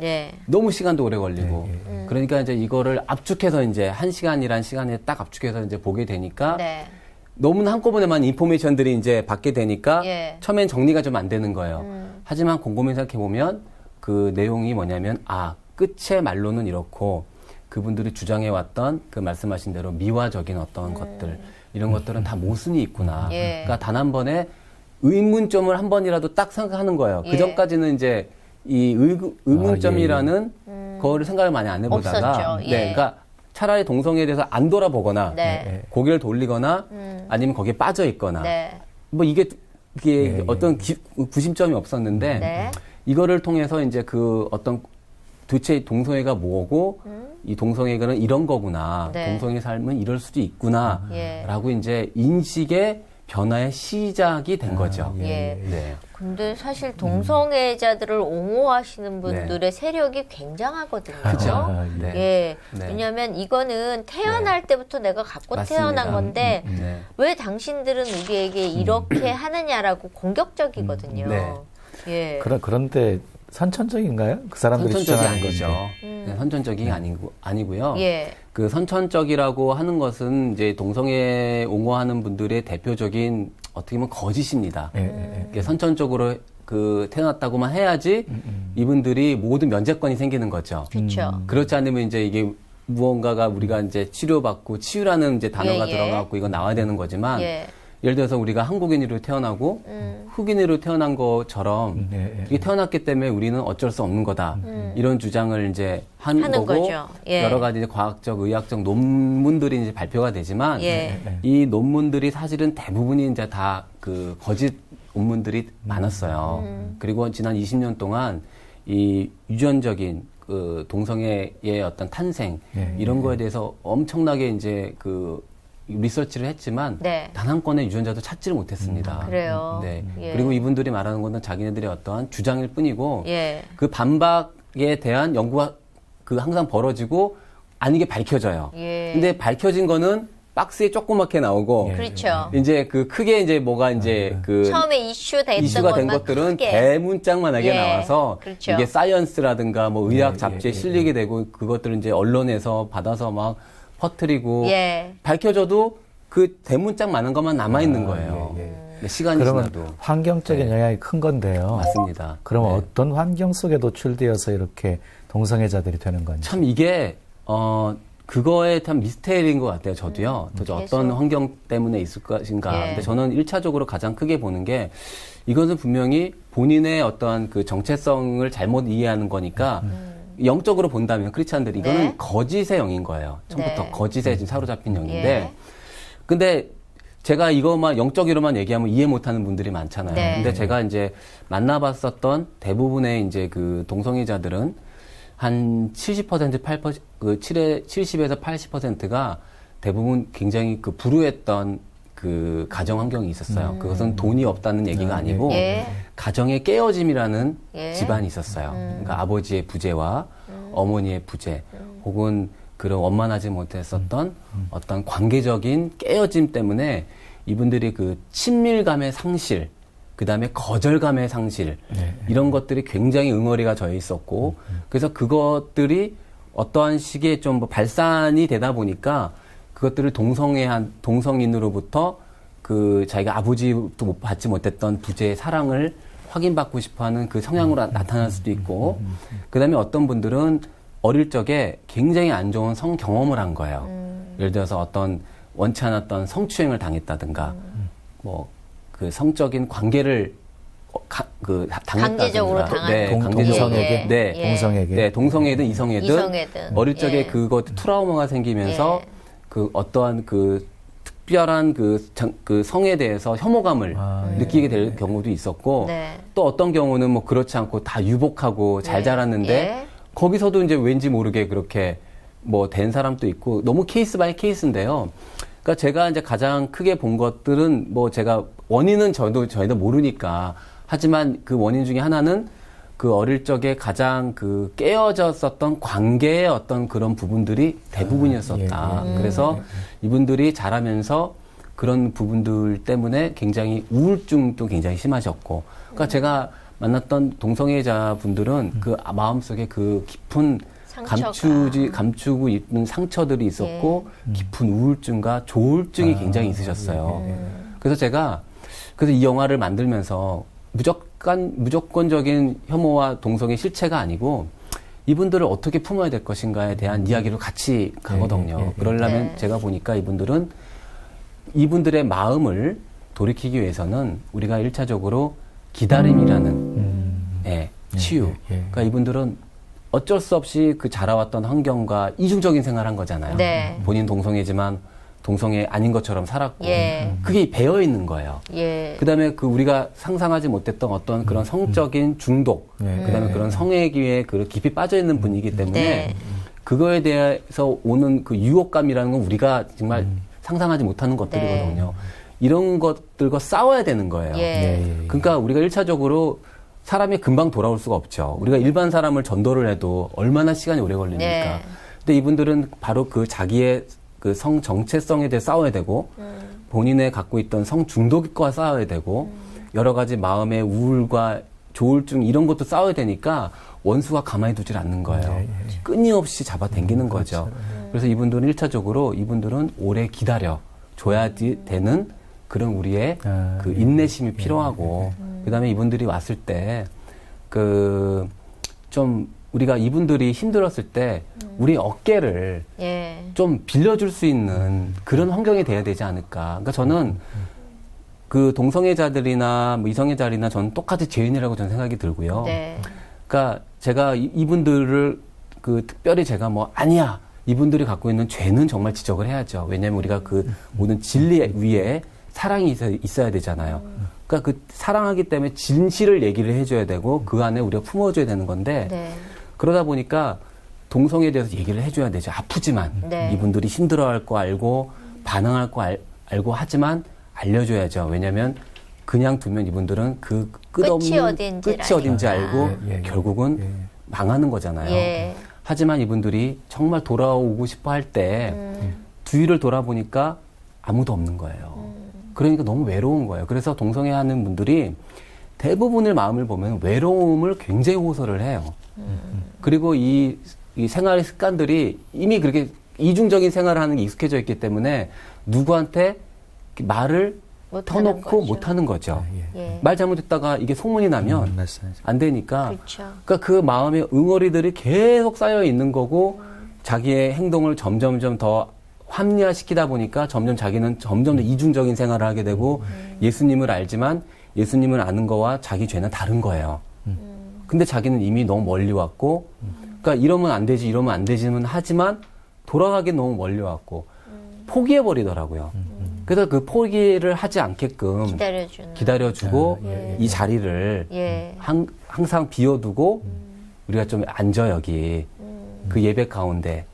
너무 시간도 오래 걸리고 그러니까 이제 이거를 압축해서 이제 1시간이란 시간에 딱 압축해서 이제 보게 되니까 너무나 한꺼번에만 인포메이션들이 이제 받게 되니까 처음엔 정리가 좀 안 되는 거예요. 하지만 곰곰이 생각해 보면 그 내용이 뭐냐면 끝의 말로는 이렇고 그분들이 주장해왔던 그 말씀하신 대로 미화적인 어떤 것들 이런 것들은 다 모순이 있구나. 그러니까 단 한 번에 의문점을 한 번이라도 딱 생각하는 거예요. 그 전까지는 이제 이 의문점이라는 거를 생각을 많이 안 해보다가 그러니까 차라리 동성애에 대해서 안 돌아보거나 고개를 돌리거나 아니면 거기에 빠져 있거나 뭐 이게 어떤 구심점이 없었는데 이거를 통해서 이제 그 어떤 도대체 동성애가 뭐고 이 동성애는 이런 거구나. 동성애 삶은 이럴 수도 있구나. 라고 이제 인식의 변화의 시작이 된 거죠. 근데 사실 동성애자들을 옹호하시는 분들의 세력이 굉장하거든요. 그렇죠. 왜냐하면 이거는 태어날 때부터 내가 갖고 맞습니다. 태어난 건데 왜 당신들은 우리에게 이렇게 하느냐라고 공격적이거든요. 그런데 선천적인가요? 그 사람들이 선천적이 주장하는 아니죠. 건데. 선천적이 아니고요. 그 선천적이라고 하는 것은 이제 동성애 옹호하는 분들의 대표적인 어떻게 보면 거짓입니다. 선천적으로 그 태어났다고만 해야지 이분들이 모든 면제권이 생기는 거죠. 그렇죠. 그렇지 않으면 이제 이게 무언가가 우리가 이제 치료받고 치유라는 이제 단어가 들어가고 이거 나와야 되는 거지만 예를 들어서 우리가 한국인으로 태어나고 흑인으로 태어난 것처럼 이게 태어났기 때문에 우리는 어쩔 수 없는 거다. 이런 주장을 이제 하는 거고 여러 가지 이제 과학적, 의학적 논문들이 이제 발표가 되지만 이 논문들이 사실은 대부분이 이제 다 그 거짓 논문들이 많았어요. 그리고 지난 20년 동안 이 유전적인 그 동성애의 어떤 탄생 이런 거에 대해서 엄청나게 이제 그 리서치를 했지만 단 한 건의 유전자도 찾지를 못했습니다. 그래요. 네. 그리고 이분들이 말하는 거는 자기네들의 어떠한 주장일 뿐이고 그 반박에 대한 연구가 그 항상 벌어지고 아니게 밝혀져요. 근데 밝혀진 거는 박스에 조그맣게 나오고 그렇죠. 이제 그 크게 이제 뭐가 이제 그 처음에 이슈가 된 것들은 크게. 대문짝만하게 나와서 그렇죠. 이게 사이언스라든가 뭐 의학 잡지에 실리게 되고 그것들을 이제 언론에서 받아서 막 퍼뜨리고 밝혀져도 그 대문짝 많은 것만 남아 있는 거예요. 시간이 지나도 환경적인 영향이 큰 건데요. 맞습니다. 그러면 어떤 환경 속에 노출되어서 이렇게 동성애자들이 되는 건지. 참 이게 그거에 참 미스테리인 것 같아요. 저도요. 도대체 어떤 환경 때문에 있을 것인가. 근데 저는 1차적으로 가장 크게 보는 게 이것은 분명히 본인의 어떠한 그 정체성을 잘못 이해하는 거니까 영적으로 본다면 크리스찬들이 이거는 거짓의 영인 거예요. 처음부터 거짓에 지금 사로잡힌 영인데 근데 제가 이것만 영적으로만 얘기하면 이해 못하는 분들이 많잖아요. 근데 제가 이제 만나봤었던 대부분의 이제 그 동성애자들은 한 70%, 70에서 80%가 대부분 굉장히 그 불우했던 그 가정 환경이 있었어요. 그것은 돈이 없다는 얘기가 아니고 가정의 깨어짐이라는 집안이 있었어요. 그러니까 아버지의 부재와 어머니의 부재 혹은 그런 원만하지 못했었던 어떤 관계적인 깨어짐 때문에 이분들이 그 친밀감의 상실 그 다음에 거절감의 상실 이런 것들이 굉장히 응어리가 져있 있었고 그래서 그것들이 어떠한 시기에 좀 뭐 발산이 되다 보니까 그것들을 동성인으로부터 그 자기가 아버지도 받지 못했던 부재의 사랑을 확인받고 싶어하는 그 성향으로 나타날 수도 있고 그 다음에 어떤 분들은 어릴 적에 굉장히 안 좋은 성 경험을 한 거예요. 예를 들어서 어떤 원치 않았던 성추행을 당했다든가 뭐 그 성적인 관계를 강제적으로 당한 동성에게 동성애든 이성애든 어릴 적에 그것 트라우마가 생기면서 그 어떠한 그 특별한 그 성에 대해서 혐오감을 느끼게 될 경우도 있었고 또 어떤 경우는 뭐 그렇지 않고 다 유복하고 잘 자랐는데 거기서도 이제 왠지 모르게 그렇게 뭐 된 사람도 있고 너무 케이스 바이 케이스인데요. 그러니까 제가 이제 가장 크게 본 것들은 뭐 제가 원인은 저희도 모르니까 하지만 그 원인 중에 하나는 그 어릴 적에 가장 그 깨어졌었던 관계의 어떤 그런 부분들이 대부분이었었다. 그래서 이분들이 자라면서 그런 부분들 때문에 굉장히 우울증도 굉장히 심하셨고, 그러니까 제가 만났던 동성애자 분들은 그 마음속에 그 깊은 감추고 있는 상처들이 있었고 깊은 우울증과 조울증이 굉장히 있으셨어요. 그래서 이 영화를 만들면서 무조건적인 혐오와 동성애 실체가 아니고 이분들을 어떻게 품어야 될 것인가에 대한 이야기를 같이 가거든요. 그러려면 제가 보니까 이분들의 마음을 돌이키기 위해서는 우리가 1차적으로 기다림이라는 치유. 그러니까 이분들은 어쩔 수 없이 그 자라왔던 환경과 이중적인 생활을 한 거잖아요. 본인 동성애지만 동성애 아닌 것처럼 살았고 그게 배어 있는 거예요. 그다음에 그 우리가 상상하지 못했던 어떤 그런 성적인 중독, 그다음에 그런 성애기에 그 깊이 빠져 있는 분위기 때문에 그거에 대해서 오는 그 유혹감이라는 건 우리가 정말 상상하지 못하는 것들이거든요. 이런 것들과 싸워야 되는 거예요. 그러니까 우리가 1차적으로 사람이 금방 돌아올 수가 없죠. 우리가 일반 사람을 전도를 해도 얼마나 시간이 오래 걸립니까? 근데 이분들은 바로 그 자기의 그 성 정체성에 대해 싸워야 되고 본인의 갖고 있던 성 중독과 싸워야 되고 여러 가지 마음의 우울과 조울증 이런 것도 싸워야 되니까 원수가 가만히 두질 않는 거예요. 끊임없이 잡아당기는 거죠. 그래서 이분들은 1차적으로 이분들은 오래 기다려 줘야 되는 그런 우리의 그 인내심이 필요하고 그다음에 이분들이 왔을 때 좀 우리가 이분들이 힘들었을 때 우리 어깨를 좀 빌려줄 수 있는 그런 환경이 돼야 되지 않을까. 그러니까 저는 그 동성애자들이나 뭐 이성애자들이나 저는 똑같이 죄인이라고 저는 생각이 들고요. 그러니까 제가 이분들을 그 특별히 제가 뭐 아니야 이분들이 갖고 있는 죄는 정말 지적을 해야죠. 왜냐하면 우리가 그 모든 진리 위에 사랑이 있어야 되잖아요. 그러니까 그 사랑하기 때문에 진실을 얘기를 해줘야 되고 그 안에 우리가 품어줘야 되는 건데 그러다 보니까 동성애에 대해서 얘기를 해줘야 되죠. 아프지만 이분들이 힘들어할 거 알고 반항할 거 알고 하지만 알려줘야죠. 왜냐하면 그냥 두면 이분들은 그 끝없는 끝이 어딘지 알고 결국은 망하는 거잖아요. 하지만 이분들이 정말 돌아오고 싶어 할 때 주위를 돌아보니까 아무도 없는 거예요. 그러니까 너무 외로운 거예요. 그래서 동성애 하는 분들이 대부분의 마음을 보면 외로움을 굉장히 호소를 해요. 그리고 이 생활의 습관들이 이미 그렇게 이중적인 생활을 하는 게 익숙해져 있기 때문에 누구한테 말을 터놓고 못하는 거죠. 말 잘못했다가 이게 소문이 나면 안 되니까. 그러니까 그 마음의 응어리들이 계속 쌓여 있는 거고 자기의 행동을 점점점 더 합리화시키다 보니까 점점 자기는 점점 더 이중적인 생활을 하게 되고 예수님을 알지만 예수님을 아는 거와 자기 죄는 다른 거예요. 근데 자기는 이미 너무 멀리 왔고 그러니까 이러면 안 되지 이러면 안 되지는 하지만 돌아가기 너무 멀리 왔고 포기해버리더라고요. 그래서 그 포기를 하지 않게끔 기다려주고 이 자리를 항상 비워두고 우리가 좀 앉아 여기 그 예배 가운데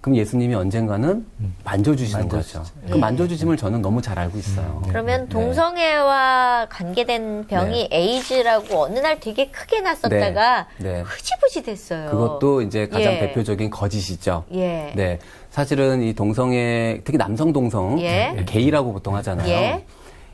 그럼 예수님이 언젠가는 만져주시는 거죠. 그 만져주심을 저는 너무 잘 알고 있어요. 그러면 동성애와 관계된 병이 에이즈라고 어느 날 되게 크게 났었다가 흐지부지 됐어요. 그것도 이제 가장 대표적인 거짓이죠. 네. 사실은 이 동성애, 특히 남성 동성, 게이라고 보통 하잖아요.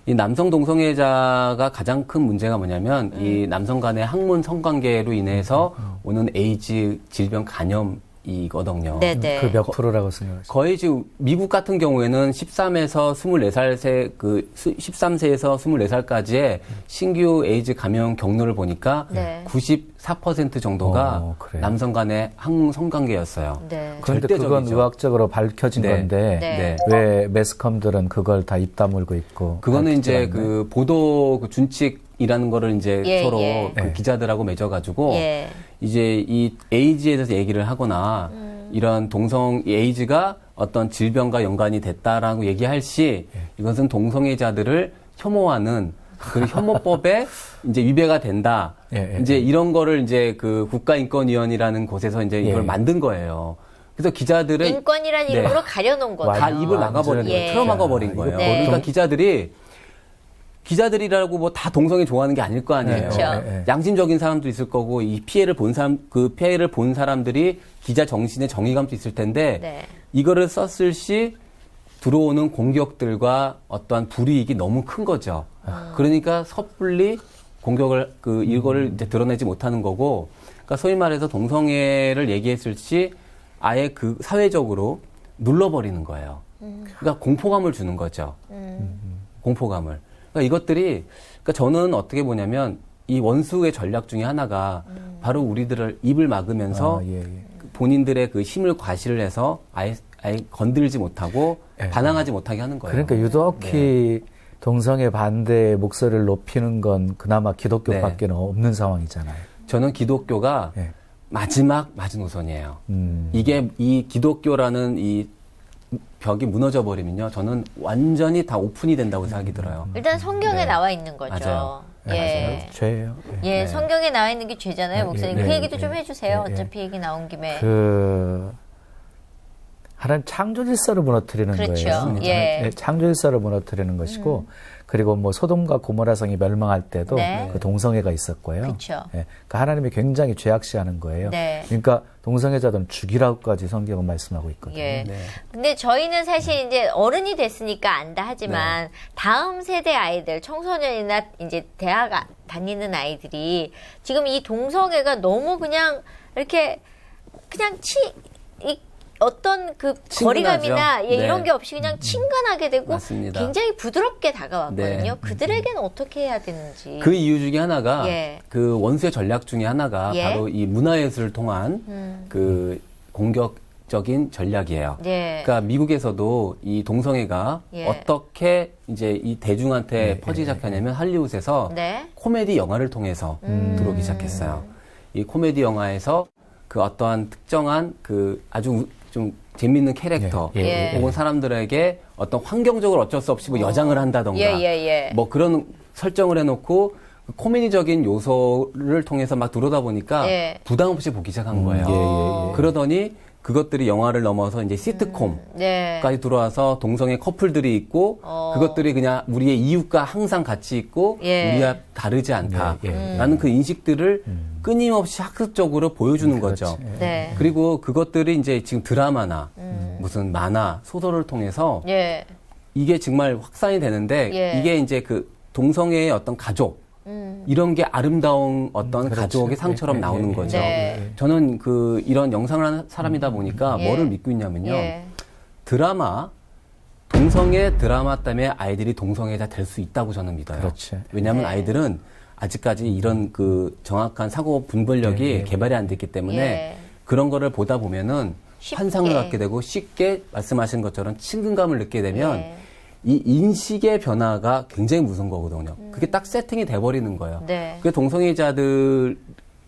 이 남성 동성애자가 가장 큰 문제가 뭐냐면 이 남성 간의 학문 성관계로 인해서 오는 에이즈 질병 감염 이거든요. 그 몇 프로라고 생각하세요? 거의 지금 미국 같은 경우에는 13에서 24세, 13세에서 24살까지의 신규 에이즈 감염 경로를 보니까 94% 정도가 남성 간의 학문 성관계였어요. 그런데 그건 의학적으로 밝혀진 건데 왜 매스컴들은 그걸 다 입 다물고 있고? 그거는 이제 그 보도 그 준칙이라는 거를 이제 서로 그 기자들하고 맺어가지고 이제 이 에이즈에 대해서 얘기를 하거나 이런 동성 에이즈가 어떤 질병과 연관이 됐다라고 얘기할 시 이것은 동성애자들을 혐오하는 그 혐오법에 이제 위배가 된다. 이제 이런 거를 이제 그 국가인권위원회라는 곳에서 이제 이걸 만든 거예요. 그래서 기자들은 인권이라는 이름으로 가려놓은 거죠. 다 입을 막아버린 거예요. 틀어막아버린 거예요. 그러니까 기자들이라고 뭐 다 동성애 좋아하는 게 아닐 거 아니에요. 양심적인 사람도 있을 거고 이 피해를 본 사람 그 피해를 본 사람들이 기자 정신에 정의감도 있을 텐데 이거를 썼을 시 들어오는 공격들과 어떠한 불이익이 너무 큰 거죠. 그러니까 섣불리 공격을 이거를 이제 드러내지 못하는 거고, 그러니까 소위 말해서 동성애를 얘기했을 시 아예 그 사회적으로 눌러버리는 거예요. 그러니까 공포감을 주는 거죠. 공포감을. 그러니까 이것들이, 그러니까 저는 어떻게 보냐면 이 원수의 전략 중에 하나가 바로 우리들을 입을 막으면서 본인들의 그 힘을 과시를 해서 아예 건들지 못하고 반항하지 못하게 하는 거예요. 그러니까 유독히 동성애 반대의 목소리를 높이는 건 그나마 기독교밖에 없는 상황이잖아요. 저는 기독교가 마지막 마지노선이에요. 이게 이 기독교라는 이 벽이 무너져 버리면요, 저는 완전히 다 오픈이 된다고 생각이 들어요. 일단 성경에 나와 있는 거죠. 맞아요. 맞아요. 죄예요. 성경에 나와 있는 게 죄잖아요, 목사님. 그 얘기도 좀 해주세요. 어차피 얘기 나온 김에. 하나님 창조 질서를 무너뜨리는 거예요. 창조 질서를 무너뜨리는 것이고, 그리고 뭐 소돔과 고모라 성이 멸망할 때도 그 동성애가 있었고요. 그러니까 하나님이 굉장히 죄악시하는 거예요. 그러니까 동성애자들은 죽이라고까지 성경은 말씀하고 있거든요. 근데 저희는 사실 이제 어른이 됐으니까 안다 하지만 다음 세대 아이들, 청소년이나 이제 대학 다니는 아이들이 지금 이 동성애가 너무 그냥 이렇게 그냥 어떤 그 거리감이나 예, 이런 게 없이 그냥 친근하게 되고 맞습니다. 굉장히 부드럽게 다가왔거든요. 네. 그들에게는 어떻게 해야 되는지. 그 이유 중에 하나가 예. 그 원수의 전략 중에 하나가 예. 바로 이 문화예술을 통한 그 공격적인 전략이에요. 예. 그러니까 미국에서도 이 동성애가 예. 어떻게 이제 이 대중한테 퍼지기 시작하냐면 할리우드에서 네. 코미디 영화를 통해서 들어오기 시작했어요. 이 코미디 영화에서 그 어떠한 특정한 그 아주 좀 재밌는 캐릭터 혹은 사람들에게 어떤 환경적으로 어쩔 수 없이 뭐 여장을 한다던가 뭐 그런 설정을 해놓고 코미디적인 요소를 통해서 막 들어오다 보니까 부담 없이 보기 시작한 거예요. 그러더니 그것들이 영화를 넘어서 이제 시트콤까지 들어와서 동성애 커플들이 있고 그것들이 그냥 우리의 이웃과 항상 같이 있고 우리와 다르지 않다라는 그 인식들을 끊임없이 학습적으로 보여주는 거죠. 네. 그리고 그것들이 이제 지금 드라마나 무슨 만화, 소설을 통해서 이게 정말 확산이 되는데 이게 이제 그 동성애의 어떤 가족 이런 게 아름다운 어떤 가족의 상처럼 나오는 거죠. 저는 그 이런 영상을 하는 사람이다 보니까 뭐를 믿고 있냐면요. 드라마, 동성애 드라마 때문에 아이들이 동성애자 될 수 있다고 저는 믿어요. 그렇죠. 왜냐하면 아이들은 아직까지 이런 그 정확한 사고 분별력이 개발이 안 됐기 때문에 그런 거를 보다 보면은 환상을 갖게 되고 쉽게 말씀하신 것처럼 친근감을 느끼게 되면 이 인식의 변화가 굉장히 무서운 거거든요. 그게 딱 세팅이 돼버리는 거예요. 그 동성애자들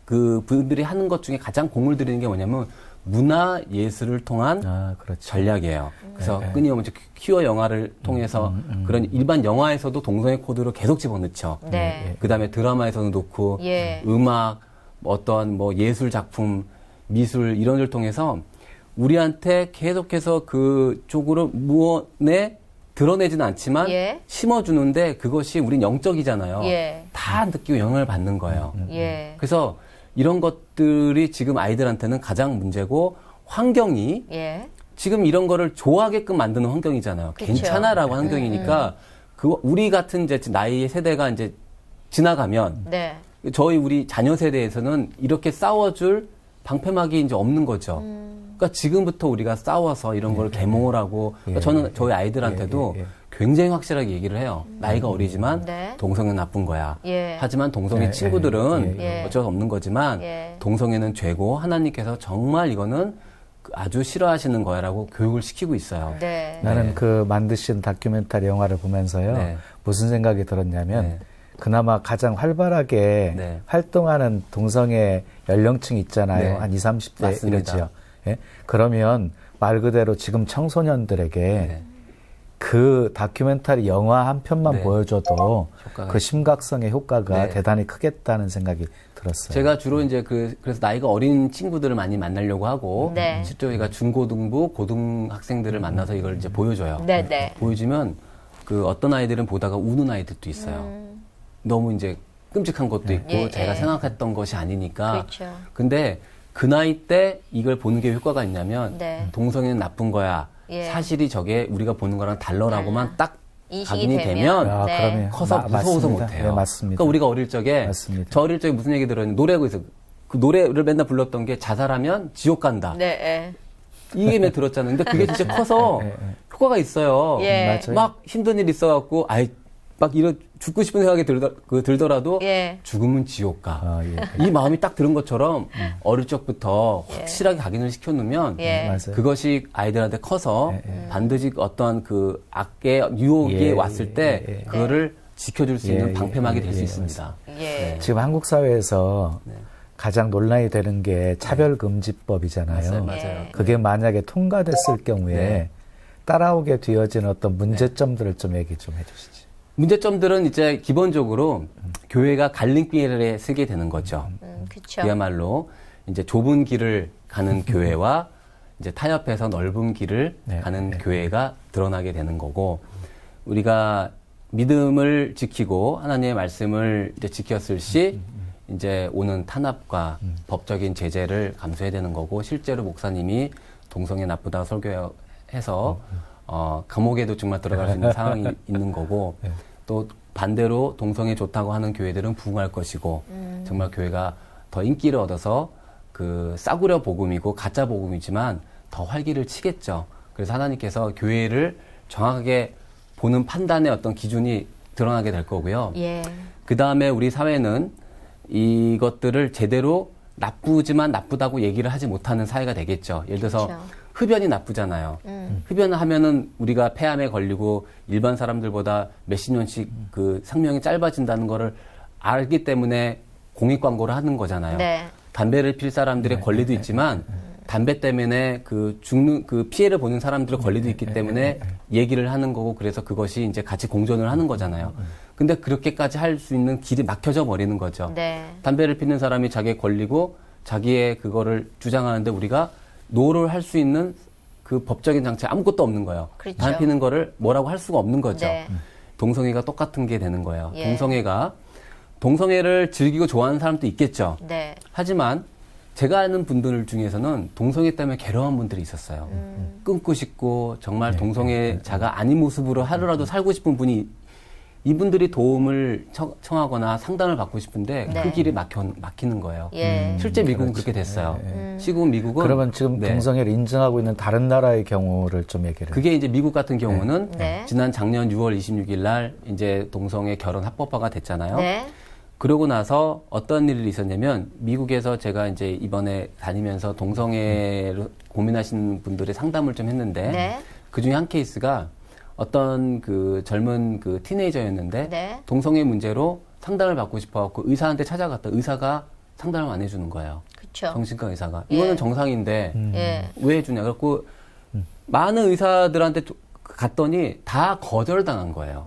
그 분들이 하는 것 중에 가장 공을 들이는 게 뭐냐면 문화 예술을 통한 전략이에요. 그래서 끊임없이 퀴어 영화를 통해서 그런 일반 영화에서도 동성애 코드를 계속 집어넣죠. 그 다음에 드라마에서도 넣고 음악, 어떤 뭐 예술 작품, 미술 이런 걸 통해서 우리한테 계속해서 그쪽으로 무언에 드러내지는 않지만 심어주는데 그것이 우린 영적이잖아요. 다 느끼고 영향을 받는 거예요. 그래서 이런 것들이 지금 아이들한테는 가장 문제고 환경이 지금 이런 거를 좋아하게끔 만드는 환경이잖아요. 그쵸. 괜찮아라고 환경이니까 그 우리 같은 이제 나이의 세대가 이제 지나가면 우리 자녀 세대에서는 이렇게 싸워줄 방패막이 이제 없는 거죠. 그러니까 지금부터 우리가 싸워서 이런 걸 계몽을 하고 그러니까 저는 저희 아이들한테도 굉장히 확실하게 얘기를 해요. 나이가 어리지만 동성애는 나쁜 거야. 하지만 동성애 친구들은 어쩔 수 없는 거지만 동성애는 죄고 하나님께서 정말 이거는 아주 싫어하시는 거야라고 교육을 시키고 있어요. 나는 그 만드신 다큐멘터리 영화를 보면서요. 무슨 생각이 들었냐면 그나마 가장 활발하게 활동하는 동성애 연령층이 있잖아요. 한 20, 30대 맞습니다. 이러지요. 그러면 말 그대로 지금 청소년들에게 그 다큐멘터리 영화 한 편만 보여줘도 그 심각성의 효과가 대단히 크겠다는 생각이 들었어요. 제가 주로 이제 그래서 나이가 어린 친구들을 많이 만나려고 하고 실제 저희가 중고등부, 고등학생들을 만나서 이걸 이제 보여줘요. 보여주면 그 어떤 아이들은 보다가 우는 아이들도 있어요. 너무 이제 끔찍한 것도 있고 제가 생각했던 것이 아니니까. 근데 그 나이 때 이걸 보는 게 효과가 있냐면 동성애는 나쁜 거야. 사실이 저게 우리가 보는 거랑 달러라고만 딱 각인이 되면 커서 무서워서 못해요. 맞습니다. 그러니까 우리가 어릴 적에 저 어릴 적에 무슨 얘기 들었는데 노래하고 있어. 그 노래를 맨날 불렀던 게 자살하면 지옥 간다. 이 얘기 들었잖아요. 근데 그게 진짜 커서 효과가 있어요. 막 힘든 일 있어갖고 막 죽고 싶은 생각이 들더라도 죽으면 지옥 가. 이 마음이 딱 들은 것처럼 어릴 적부터 확실하게 각인을 시켜놓으면 그것이 아이들한테 커서 반드시 어떠한 그 악의 유혹이 왔을 때 그거를 지켜줄 수 있는 방패막이 될 수 있습니다. 지금 한국 사회에서 가장 논란이 되는 게 차별금지법이잖아요. 맞아요. 그게 만약에 통과됐을 경우에 따라오게 되어지는 어떤 문제점들을 좀 얘기 좀 해주시죠. 문제점들은 이제 기본적으로 교회가 갈림길에 서게 되는 거죠. 그야말로 이제 좁은 길을 가는 교회와 이제 타협해서 넓은 길을 가는 교회가 드러나게 되는 거고, 우리가 믿음을 지키고 하나님의 말씀을 이제 지켰을 시 이제 오는 탄압과 법적인 제재를 감수해야 되는 거고, 실제로 목사님이 동성애 나쁘다고 설교해서 감옥에도 정말 들어갈 수 있는 상황이 있는 거고, 또 반대로 동성애 좋다고 하는 교회들은 부흥할 것이고, 정말 교회가 더 인기를 얻어서 그 싸구려 복음이고 가짜 복음이지만 더 활기를 치겠죠. 그래서 하나님께서 교회를 정확하게 보는 판단의 어떤 기준이 드러나게 될 거고요. 예. 그 다음에 우리 사회는 이것들을 제대로 나쁘지만 나쁘다고 얘기를 하지 못하는 사회가 되겠죠. 예를 들어서 그렇죠. 흡연이 나쁘잖아요. 흡연을 하면은 우리가 폐암에 걸리고 일반 사람들보다 몇십 년씩 그 생명이 짧아진다는 거를 알기 때문에 공익 광고를 하는 거잖아요. 네. 담배를 필 사람들의 권리도 있지만 담배 때문에 그 죽는 그 피해를 보는 사람들의 권리도 있기 때문에 얘기를 하는 거고 그래서 그것이 이제 같이 공존을 하는 거잖아요. 근데 그렇게까지 할 수 있는 길이 막혀져 버리는 거죠. 네. 담배를 피는 사람이 자기의 권리고 자기의 그거를 주장하는데 우리가 노를 할 수 있는 그 법적인 장치 아무것도 없는 거예요. 그렇죠. 담배 피는 거를 뭐라고 할 수가 없는 거죠. 네. 동성애가 똑같은 게 되는 거예요. 예. 동성애를 즐기고 좋아하는 사람도 있겠죠. 네. 하지만 제가 아는 분들 중에서는 동성애 때문에 괴로운 분들이 있었어요. 끊고 싶고 정말 동성애자가 아닌 모습으로 하루라도 살고 싶은 분이 이분들이 도움을 청하거나 상담을 받고 싶은데 네. 그 길이 막히는 거예요. 예. 실제 미국은 그렇게 됐어요. 지금 미국은 그러면 지금 동성애를 인정하고 있는 다른 나라의 경우를 좀 얘기를 그게 이제 미국 같은 경우는 지난 작년 6월 26일 날 이제 동성애 결혼 합법화가 됐잖아요. 네. 그러고 나서 어떤 일이 있었냐면 미국에서 제가 이제 이번에 다니면서 동성애를 고민하시는 분들의 상담을 좀 했는데 네. 그 중에 한 케이스가 어떤 그 젊은 그 티네이저였는데 네. 동성애 문제로 상담을 받고 싶어갖고 의사한테 찾아갔다 의사가 상담을 안 해주는 거예요. 그쵸. 정신과 의사가. 예. 이거는 정상인데 왜 해주냐. 그래갖고 많은 의사들한테 갔더니 다 거절당한 거예요.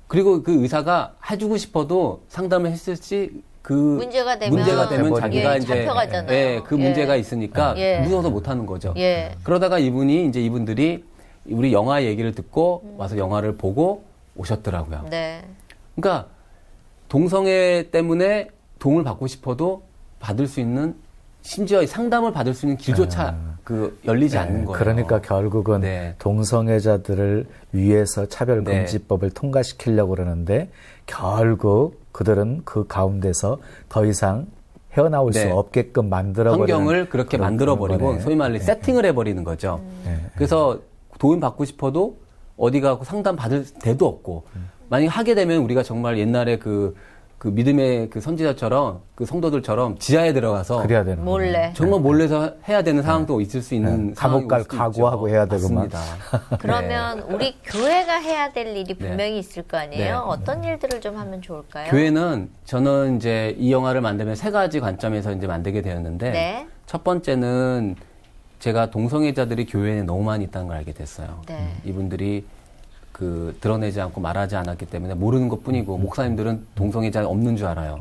그리고 그 의사가 해주고 싶어도 상담을 했을지 그 문제가 되면 자기가 이제 잡혀가잖아요. 그 문제가 있으니까 무서워서 못 하는 거죠. 그러다가 이분들이 우리 영화 얘기를 듣고 와서 영화를 보고 오셨더라고요. 네. 그러니까 동성애 때문에 도움을 받고 싶어도 받을 수 있는 심지어 상담을 받을 수 있는 길조차 열리지 않는 거예요. 그러니까 결국은 동성애자들을 위해서 차별금지법을 통과시키려고 그러는데 결국 그들은 그 가운데서 더 이상 헤어나올 수 없게끔 만들어버리는 환경을 그렇게 만들어버리고 소위 말해 세팅을 해버리는 거죠. 그래서 도움 받고 싶어도 어디 가고 상담 받을 데도 없고 만약에 하게 되면 우리가 정말 옛날에 그 믿음의 그 선지자처럼 그 성도들처럼 지하에 들어가서 그래야 되는 몰래 정말 몰래서 해야 되는 상황도 있을 수 있는 감옥 갈 각오하고 해야 되고만. 그러면 우리 교회가 해야 될 일이 분명히 있을 거 아니에요? 어떤 일들을 좀 하면 좋을까요? 교회는 저는 이제 이 영화를 만들면 세 가지 관점에서 이제 만들게 되었는데 첫 번째는 제가 동성애자들이 교회에 너무 많이 있다는 걸 알게 됐어요. 이분들이 드러내지 않고 말하지 않았기 때문에 모르는 것 뿐이고, 목사님들은 동성애자 없는 줄 알아요.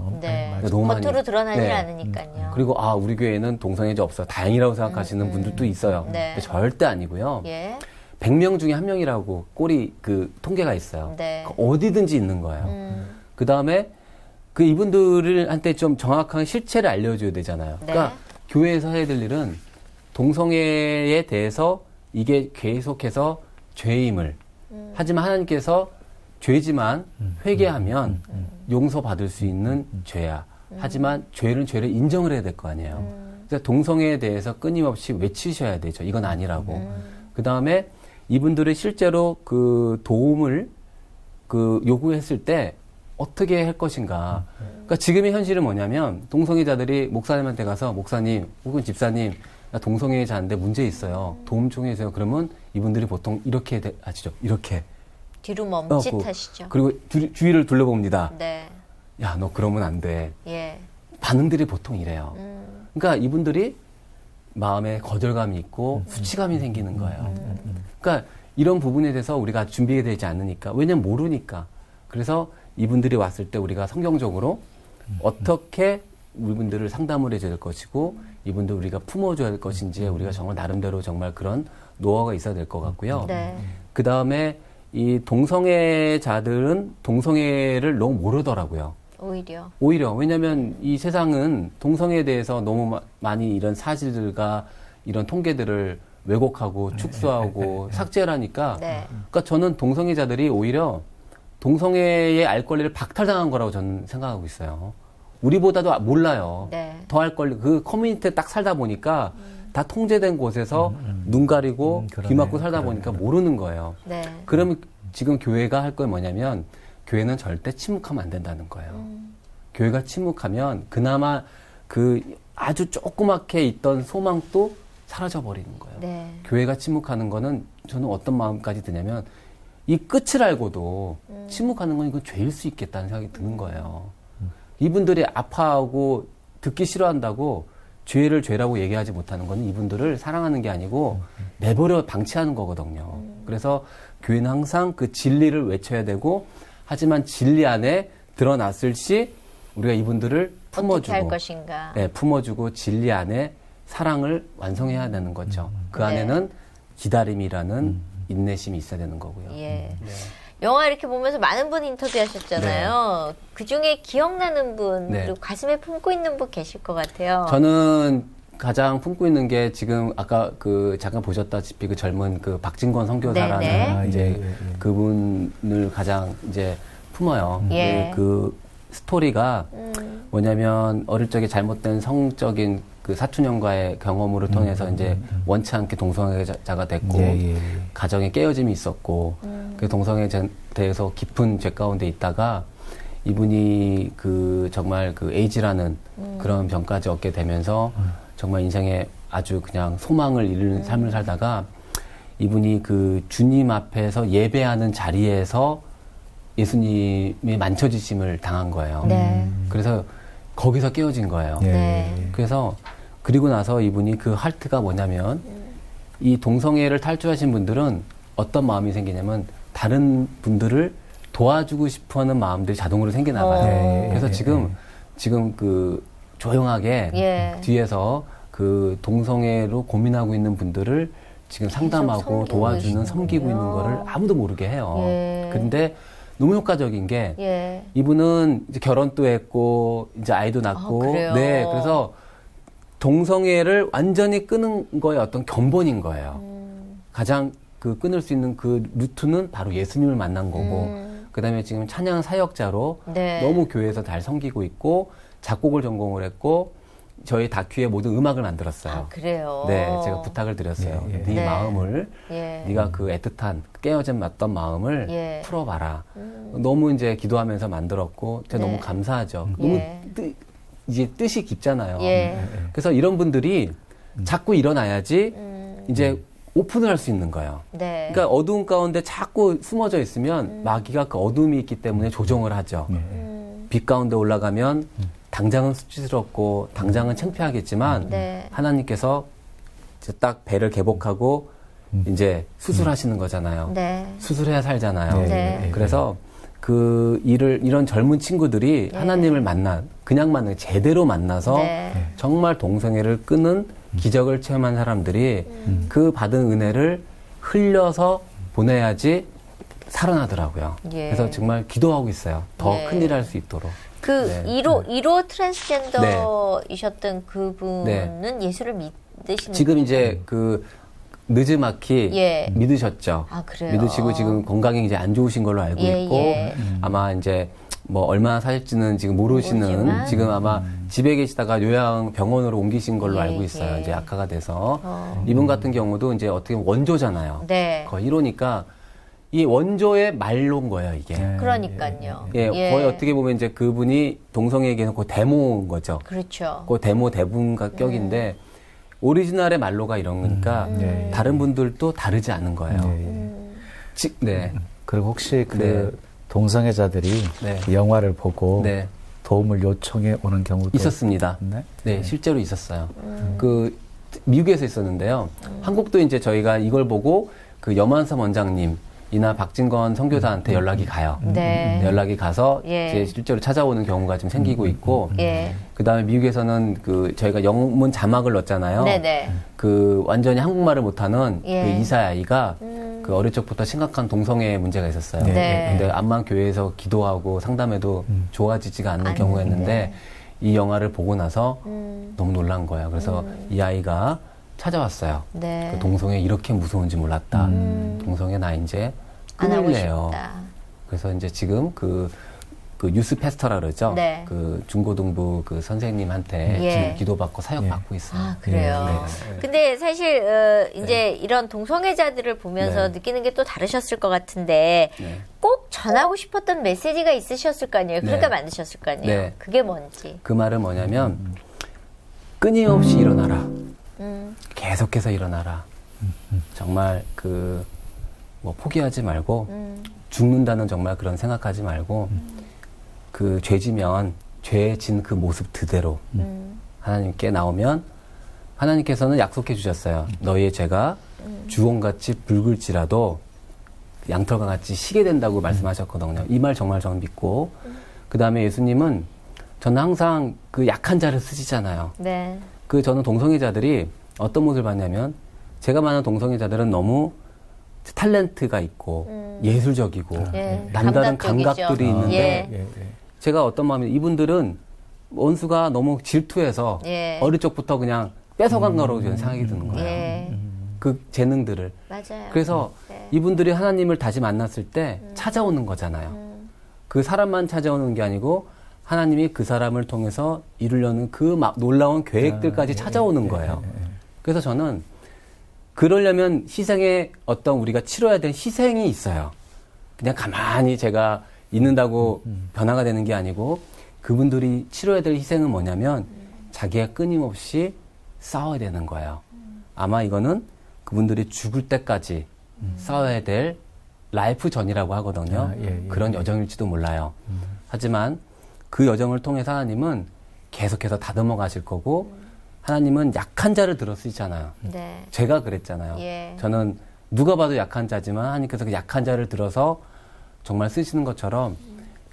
너무 겉으로 드러나지 않으니까요. 그리고, 우리 교회는 동성애자 없어. 다행이라고 생각하시는 분들도 있어요. 근데 절대 아니고요. 100명 중에 1명이라고 통계가 있어요. 어디든지 있는 거예요. 그 다음에 이분들한테 좀 정확한 실체를 알려줘야 되잖아요. 그러니까 교회에서 해야 될 일은 동성애에 대해서 이게 계속해서 죄임을 하지만 하나님께서 죄지만 회개하면 용서받을 수 있는 죄야. 하지만 죄를 인정을 해야 될 거 아니에요. 그래서 동성애에 대해서 끊임없이 외치셔야 되죠. 이건 아니라고. 그 다음에 이분들이 실제로 도움을 요구했을 때 어떻게 할 것인가. 그러니까 지금의 현실은 뭐냐면 동성애자들이 목사님한테 가서 목사님 혹은 집사님 나 동성애자인데 문제 있어요. 도움 좀 해주세요. 그러면 이분들이 보통 이렇게 하시죠. 이렇게. 뒤로 멈칫하시죠. 그리고 주위를 둘러봅니다. 야, 너 그러면 안 돼. 반응들이 보통 이래요. 그러니까 이분들이 마음에 거절감이 있고 수치감이 생기는 거예요. 그러니까 이런 부분에 대해서 우리가 준비가 되지 않으니까. 왜냐면 모르니까. 그래서 이분들이 왔을 때 우리가 성경적으로 어떻게 이분들을 상담을 해줘야 될 것이고 이분들 우리가 품어줘야 할 것인지 우리가 정말 나름대로 정말 그런 노하우가 있어야 될 것 같고요. 그 다음에 이 동성애자들은 동성애를 너무 모르더라고요. 오히려 왜냐하면 이 세상은 동성애에 대해서 너무 많이 이런 사실들과 이런 통계들을 왜곡하고 축소하고 삭제를 하니까 그러니까 저는 동성애자들이 오히려 동성애의 알 권리를 박탈당한 거라고 저는 생각하고 있어요. 우리보다도 몰라요. 더 할 권리, 그 커뮤니티에 딱 살다 보니까 다 통제된 곳에서 눈 가리고 귀 막고 살다 보니까 모르는 거예요. 네. 그러면 지금 교회가 할 건 뭐냐면 교회는 절대 침묵하면 안 된다는 거예요. 교회가 침묵하면 그나마 그 아주 조그맣게 있던 소망도 사라져 버리는 거예요. 네. 교회가 침묵하는 거는 저는 어떤 마음까지 드냐면 이 끝을 알고도 침묵하는 건 이건 죄일 수 있겠다는 생각이 드는 거예요. 이분들이 아파하고 듣기 싫어한다고 죄를 죄라고 얘기하지 못하는 건 이분들을 사랑하는 게 아니고 내버려 방치하는 거거든요. 그래서 교회는 항상 그 진리를 외쳐야 되고 하지만 진리 안에 드러났을 시 우리가 이분들을 품어주고 어떻게 할 것인가. 네, 품어주고 진리 안에 사랑을 완성해야 되는 거죠. 그 안에는 기다림이라는 인내심이 있어야 되는 거고요. 예. 네. 영화 이렇게 보면서 많은 분 인터뷰하셨잖아요. 네. 그중에 기억나는 분, 네. 그리고 가슴에 품고 있는 분 계실 것 같아요. 저는 가장 품고 있는 게 지금 아까 그 잠깐 보셨다시피 그 젊은 그 박진권 선교사라는 네네. 이제 그분을 가장 이제 품어요. 예. 그 스토리가 뭐냐면 어릴 적에 잘못된 성적인 그 사촌형과의 경험으로 통해서 이제 원치 않게 동성애자가 됐고 가정에 깨어짐이 있었고 그 동성애자에 대해서 깊은 죄 가운데 있다가 이분이 그 정말 그 에이즈라는 그런 병까지 얻게 되면서 정말 인생에 아주 그냥 소망을 잃는 삶을 살다가 이분이 그 주님 앞에서 예배하는 자리에서 예수님의 만처지심을 당한 거예요. 네. 그래서 거기서 깨어진 거예요. 네. 그래서 그리고 나서 이분이 그 할트가 뭐냐면 이 동성애를 탈주하신 분들은 어떤 마음이 생기냐면 다른 분들을 도와주고 싶어하는 마음들이 자동으로 생기나 봐요. 그래서 지금 그 조용하게 뒤에서 그 동성애로 고민하고 있는 분들을 지금 상담하고 도와주는 섬기고 있는 거를 아무도 모르게 해요. 그런데 너무 효과적인 게 이분은 이제 결혼도 했고 이제 아이도 낳고 네 그래서 동성애를 완전히 끄는 거에 어떤 견본인 거예요. 가장 그 끊을 수 있는 그 루트는 바로 예수님을 만난 거고 그다음에 지금 찬양 사역자로 너무 교회에서 잘 섬기고 있고 작곡을 전공을 했고 저희 다큐의 모든 음악을 만들었어요. 아, 그래요? 네, 제가 부탁을 드렸어요. 네 마음을, 네가 그 애틋한 깨어진 맞던 마음을 풀어봐라. 너무 이제 기도하면서 만들었고, 제가 너무 감사하죠. 너무 이제 뜻이 깊잖아요. 그래서 이런 분들이 자꾸 일어나야지 이제 오픈을 할 수 있는 거예요. 그러니까 어두운 가운데 자꾸 숨어져 있으면 마귀가 그 어둠이 있기 때문에 조종을 하죠. 빛 가운데 올라가면 당장은 수치스럽고 당장은 창피하겠지만 하나님께서 이제 딱 배를 개복하고 이제 수술하시는 거잖아요. 수술해야 살잖아요. 그래서 그 이런 젊은 친구들이 하나님을 그냥 만나 제대로 만나서 정말 동성애를 끄는 기적을 체험한 사람들이 그 받은 은혜를 흘려서 보내야지 살아나더라고요. 그래서 정말 기도하고 있어요. 더 큰일 할 수 있도록. 그 1호 트랜스젠더이셨던 그분은 예수를 믿으시는 지금 이제 그 느즈마키 믿으셨죠. 아, 그래요? 믿으시고 지금 건강이 이제 안 좋으신 걸로 알고 있고 아마 이제 뭐 얼마나 사실지는 지금 모르시는 지금 아마 집에 계시다가 요양병원으로 옮기신 걸로 알고 있어요. 이제 악화가 돼서 이분 같은 경우도 이제 어떻게 보면 원조잖아요. 거의 1호니까 이 원조의 말로인 거예요, 이게. 그러니까요. 거의 어떻게 보면 이제 그분이 동성애에게는 그 데모인 거죠. 그렇죠. 그 데모 대분과 격인데 오리지널의 말로가 이런 거니까 다른 분들도 다르지 않은 거예요. 그리고 혹시 그 동성애자들이 그 영화를 보고 도움을 요청해 오는 경우도 있었습니다. 네, 실제로 있었어요. 그 미국에서 있었는데요. 한국도 이제 저희가 이걸 보고 그 염한삼 원장님 이나 박진권 선교사한테 연락이 가요. 연락이 가서 이제 실제로 찾아오는 경우가 좀 생기고 있고, 그 다음에 미국에서는 그 저희가 영문 자막을 넣었잖아요. 그 완전히 한국말을 못하는 그 이사의 아이가 그 어릴 적부터 심각한 동성애 문제가 있었어요. 근데 암만 교회에서 기도하고 상담해도 좋아지지가 않는 경우였는데 이 영화를 보고 나서 너무 놀란 거예요. 그래서 이 아이가 찾아왔어요. 그 동성애 이렇게 무서운지 몰랐다. 동성애 나 이제 끊을래요. 그래서 이제 지금 그 그 유스 패스터라 그러죠. 네. 그 중고등부 그 선생님한테 예. 지금 기도받고 사역받고 있어요. 아, 그래요. 네. 근데 사실 이제 이런 동성애자들을 보면서 느끼는 게 또 다르셨을 것 같은데 꼭 전하고 싶었던 메시지가 있으셨을 거 아니에요. 그러니까 만드셨을 거 아니에요. 그게 뭔지. 그 말은 뭐냐면 끊임없이 일어나라. 계속해서 일어나라. 정말 그 뭐 포기하지 말고 죽는다는 정말 그런 생각하지 말고 그 죄지면 죄 진 그 모습 그대로 하나님께 나오면 하나님께서는 약속해 주셨어요. 너희의 죄가 주홍같이 붉을지라도 양털과 같이 시게 된다고 말씀하셨거든요. 이 말 정말 저는 믿고 그 다음에 예수님은 저는 항상 그 약한 자를 쓰시잖아요. 네. 그 저는 동성애자들이 어떤 모습을 봤냐면 제가 만난 동성애자들은 너무 탤런트가 있고 예술적이고 남다른 감각들이 있는데 제가 어떤 마음이 이분들은 원수가 너무 질투해서 어릴 적부터 그냥 뺏어간 거라고 저는 생각이 드는 거예요. 그 재능들을. 맞아요. 그래서 이분들이 하나님을 다시 만났을 때 찾아오는 거잖아요. 그 사람만 찾아오는 게 아니고 하나님이 그 사람을 통해서 이루려는 그 막 놀라운 계획들까지 찾아오는 거예요. 그래서 저는 그러려면 희생에 어떤 우리가 치러야 될 희생이 있어요. 그냥 가만히 제가 있는다고 변화가 되는 게 아니고 그분들이 치러야 될 희생은 뭐냐면 자기가 끊임없이 싸워야 되는 거예요. 아마 이거는 그분들이 죽을 때까지 싸워야 될 라이프 전이라고 하거든요. 그런 여정일지도 몰라요. 하지만 그 여정을 통해서 하나님은 계속해서 다듬어 가실 거고 하나님은 약한 자를 들어 쓰시잖아요. 네. 제가 그랬잖아요. 저는 누가 봐도 약한 자지만 하나님께서 그 약한 자를 들어서 정말 쓰시는 것처럼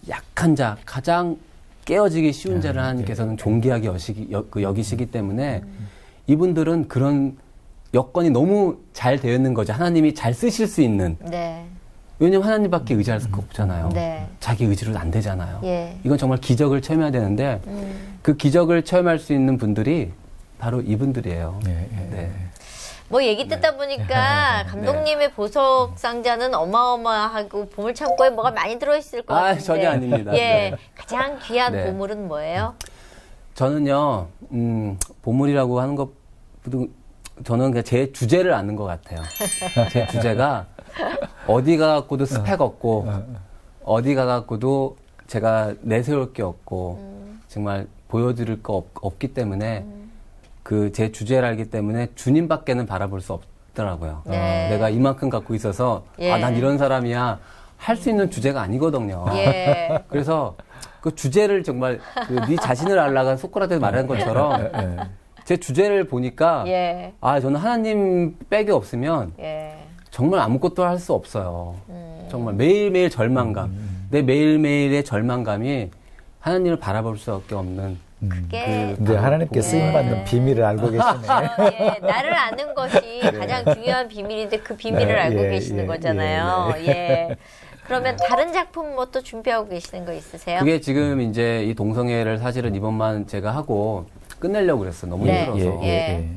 약한 자, 가장 깨어지기 쉬운 자를 하나님께서는 존귀하게 여기시기 때문에 이분들은 그런 여건이 너무 잘 되어 있는 거죠. 하나님이 잘 쓰실 수 있는. 왜냐면 하나님밖에 의지할 수가 없잖아요. 자기 의지로 안 되잖아요. 이건 정말 기적을 체험해야 되는데 그 기적을 체험할 수 있는 분들이 바로 이분들이에요. 뭐 얘기 듣다 보니까 감독님의 보석 상자는 어마어마하고 보물창고에 뭐가 많이 들어있을 것 같은데. 전혀 아닙니다. 가장 귀한 보물은 뭐예요? 저는요, 보물이라고 하는 것보다 저는 그냥 제 주제를 아는 것 같아요. 제 주제가 어디 가갖고도 스펙 없고 어디 가갖고도 제가 내세울 게 없고 정말 보여드릴 거 없기 때문에 그 제 주제를 알기 때문에 주님밖에는 바라볼 수 없더라고요. 내가 이만큼 갖고 있어서 난 이런 사람이야 할 수 있는 주제가 아니거든요. 그래서 그 주제를 정말 네 자신을 알라가 소크라테스 말하는 것처럼 제 주제를 보니까 저는 하나님 백이 없으면 정말 아무것도 할 수 없어요. 정말 매일매일 절망감. 내 매일매일의 절망감이 하나님을 바라볼 수밖에 없는 그게 하나님께 쓰임받는 비밀을 알고 계시네. 나를 아는 것이 가장 중요한 비밀인데 그 비밀을 알고 계시는 거잖아요. 그러면 다른 작품 뭐 또 준비하고 계시는 거 있으세요? 그게 지금 이제 이 동성애를 사실은 이번만 제가 하고 끝내려고 그랬어요. 너무 힘들어서.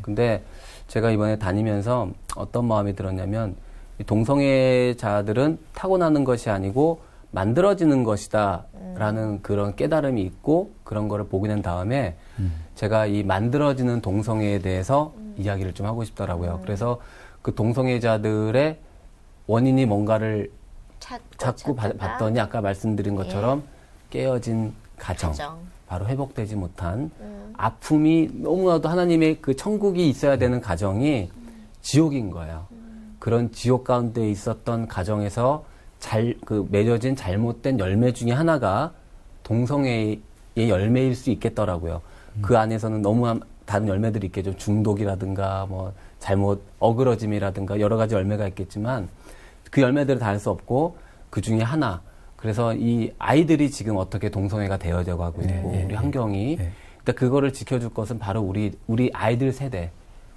근데 제가 이번에 다니면서 어떤 마음이 들었냐면 이 동성애자들은 타고나는 것이 아니고 만들어지는 것이다 라는 그런 깨달음이 있고 그런 거를 보게 된 다음에 제가 이 만들어지는 동성애에 대해서 이야기를 좀 하고 싶더라고요. 그래서 그 동성애자들의 원인이 뭔가를 자꾸 봤더니 아까 말씀드린 것처럼 깨어진 가정. 바로 회복되지 못한 아픔이 너무나도 하나님의 그 천국이 있어야 되는 가정이 지옥인 거예요. 그런 지옥 가운데 있었던 가정에서 맺어진 잘못된 열매 중에 하나가 동성애의 열매일 수 있겠더라고요. 그 안에서는 너무 다른 열매들이 있겠죠. 중독이라든가 뭐 잘못 어그러짐이라든가 여러 가지 열매가 있겠지만 그 열매들을 다 할 수 없고 그 중에 하나. 그래서 이 아이들이 지금 어떻게 동성애가 되어져 가고 있고 우리 환경이 그러니까 그거를 지켜줄 것은 바로 우리 아이들 세대,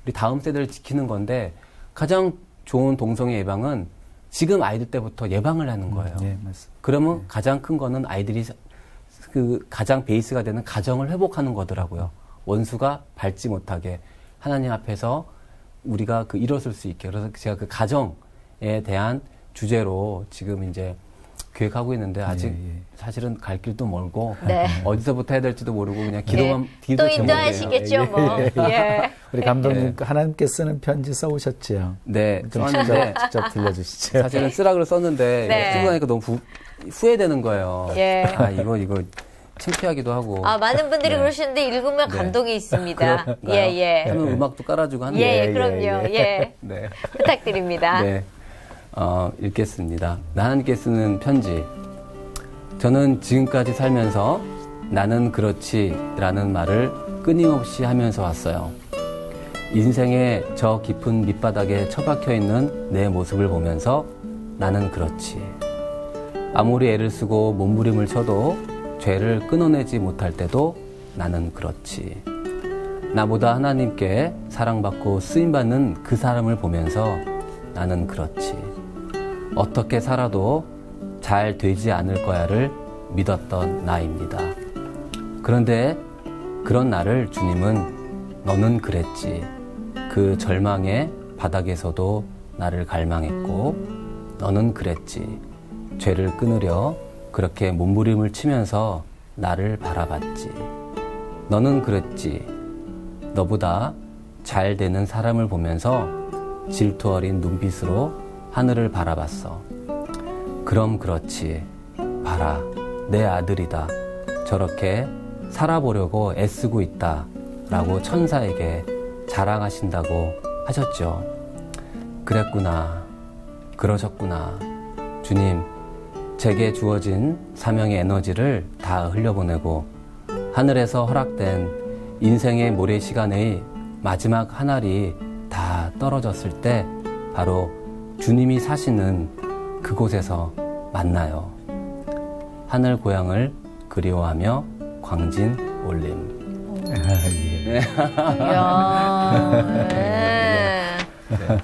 우리 다음 세대를 지키는 건데 가장 좋은 동성애 예방은 지금 아이들 때부터 예방을 하는 거예요. 그러면 가장 큰 거는 아이들이 그 가장 베이스가 되는 가정을 회복하는 거더라고요. 원수가 밟지 못하게 하나님 앞에서 우리가 일어설 수 있게. 그래서 제가 그 가정에 대한 주제로 지금 이제 계획하고 있는데 아직 사실은 갈 길도 멀고 어디서부터 해야 될지도 모르고 그냥 기도만 또 인도하시겠죠 뭐. 우리 감독님 하나님께 쓰는 편지 써오셨지요? 네. 좀 직접 들려주시죠. 사실은 쓰라고 썼는데 쓰고 나니까 너무 후회되는 거예요. 아 이거 창피하기도 하고. 많은 분들이 그러시는데 읽으면 감동이 있습니다. 하면 음악도 깔아주고 하는데. 그럼요. 네. 부탁드립니다. 네. 읽겠습니다. 하나님께 쓰는 편지. 저는 지금까지 살면서 나는 그렇지 라는 말을 끊임없이 하면서 왔어요. 인생의 저 깊은 밑바닥에 처박혀 있는 내 모습을 보면서 나는 그렇지. 아무리 애를 쓰고 몸부림을 쳐도 죄를 끊어내지 못할 때도 나는 그렇지. 나보다 하나님께 사랑받고 쓰임받는 그 사람을 보면서 나는 그렇지. 어떻게 살아도 잘 되지 않을 거야를 믿었던 나입니다. 그런데 그런 나를 주님은 너는 그랬지. 그 절망의 바닥에서도 나를 갈망했고 너는 그랬지. 죄를 끊으려 그렇게 몸부림을 치면서 나를 바라봤지. 너는 그랬지. 너보다 잘 되는 사람을 보면서 질투 어린 눈빛으로 하늘을 바라봤어. 그럼 그렇지. 봐라. 내 아들이다. 저렇게 살아보려고 애쓰고 있다. 라고 천사에게 자랑하신다고 하셨죠. 그랬구나. 그러셨구나. 주님, 제게 주어진 사명의 에너지를 다 흘려보내고 하늘에서 허락된 인생의 모래시간의 마지막 한 알이 다 떨어졌을 때 바로 주님이 사시는 그곳에서 만나요. 하늘 고향을 그리워하며 광진 올림.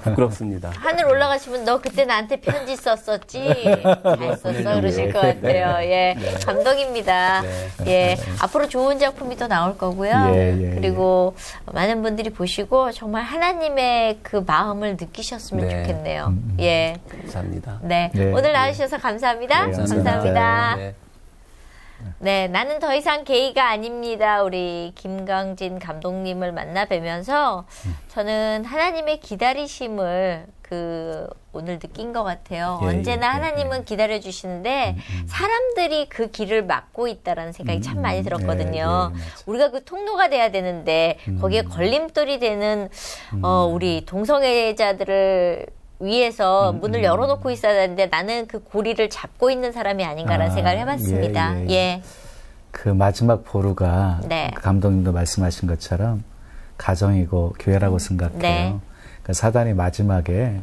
부끄럽습니다. 하늘 올라가시면 너 그때 나한테 편지 썼었지? 잘 썼어 그러실 것 같아요. 감동입니다. 앞으로 좋은 작품이 더 나올 거고요. 그리고 많은 분들이 보시고 정말 하나님의 그 마음을 느끼셨으면 좋겠네요. 감사합니다. 오늘 나와주셔서 감사합니다. 감사합니다. 나는 더 이상 게이가 아닙니다. 우리 김광진 감독님을 만나 뵈면서 저는 하나님의 기다리심을 오늘 느낀 것 같아요. 언제나 하나님은 기다려주시는데 사람들이 그 길을 막고 있다라는 생각이 참 많이 들었거든요. 우리가 그 통로가 돼야 되는데 거기에 걸림돌이 되는 우리 동성애자들을 위해서 문을 열어놓고 있어야 되는데 나는 그 고리를 잡고 있는 사람이 아닌가라는 생각을 해봤습니다. 그 마지막 보루가 그 감독님도 말씀하신 것처럼 가정이고 교회라고 생각해요. 그러니까 사단이 마지막에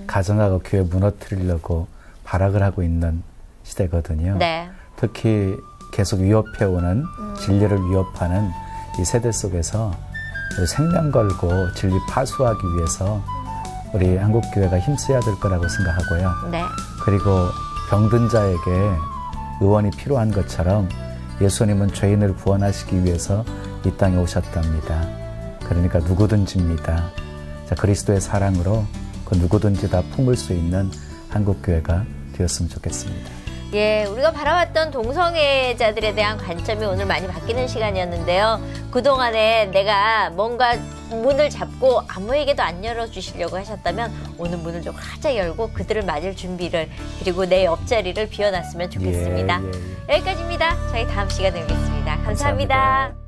가정하고 교회 무너뜨리려고 발악을 하고 있는 시대거든요. 특히 계속 위협해오는 진리를 위협하는 이 세대 속에서 생명 걸고 진리 파수하기 위해서 우리 한국교회가 힘써야 될 거라고 생각하고요. 그리고 병든 자에게 의원이 필요한 것처럼 예수님은 죄인을 구원하시기 위해서 이 땅에 오셨답니다. 그러니까 누구든지입니다. 자, 그리스도의 사랑으로 그 누구든지 다 품을 수 있는 한국교회가 되었으면 좋겠습니다. 우리가 바라봤던 동성애자들에 대한 관점이 오늘 많이 바뀌는 시간이었는데요. 그동안에 내가 뭔가 문을 잡고 아무에게도 안 열어주시려고 하셨다면 오늘 문을 좀 활짝 열고 그들을 맞을 준비를 그리고 내 옆자리를 비워놨으면 좋겠습니다. 여기까지입니다. 저희 다음 시간에 뵙겠습니다. 감사합니다.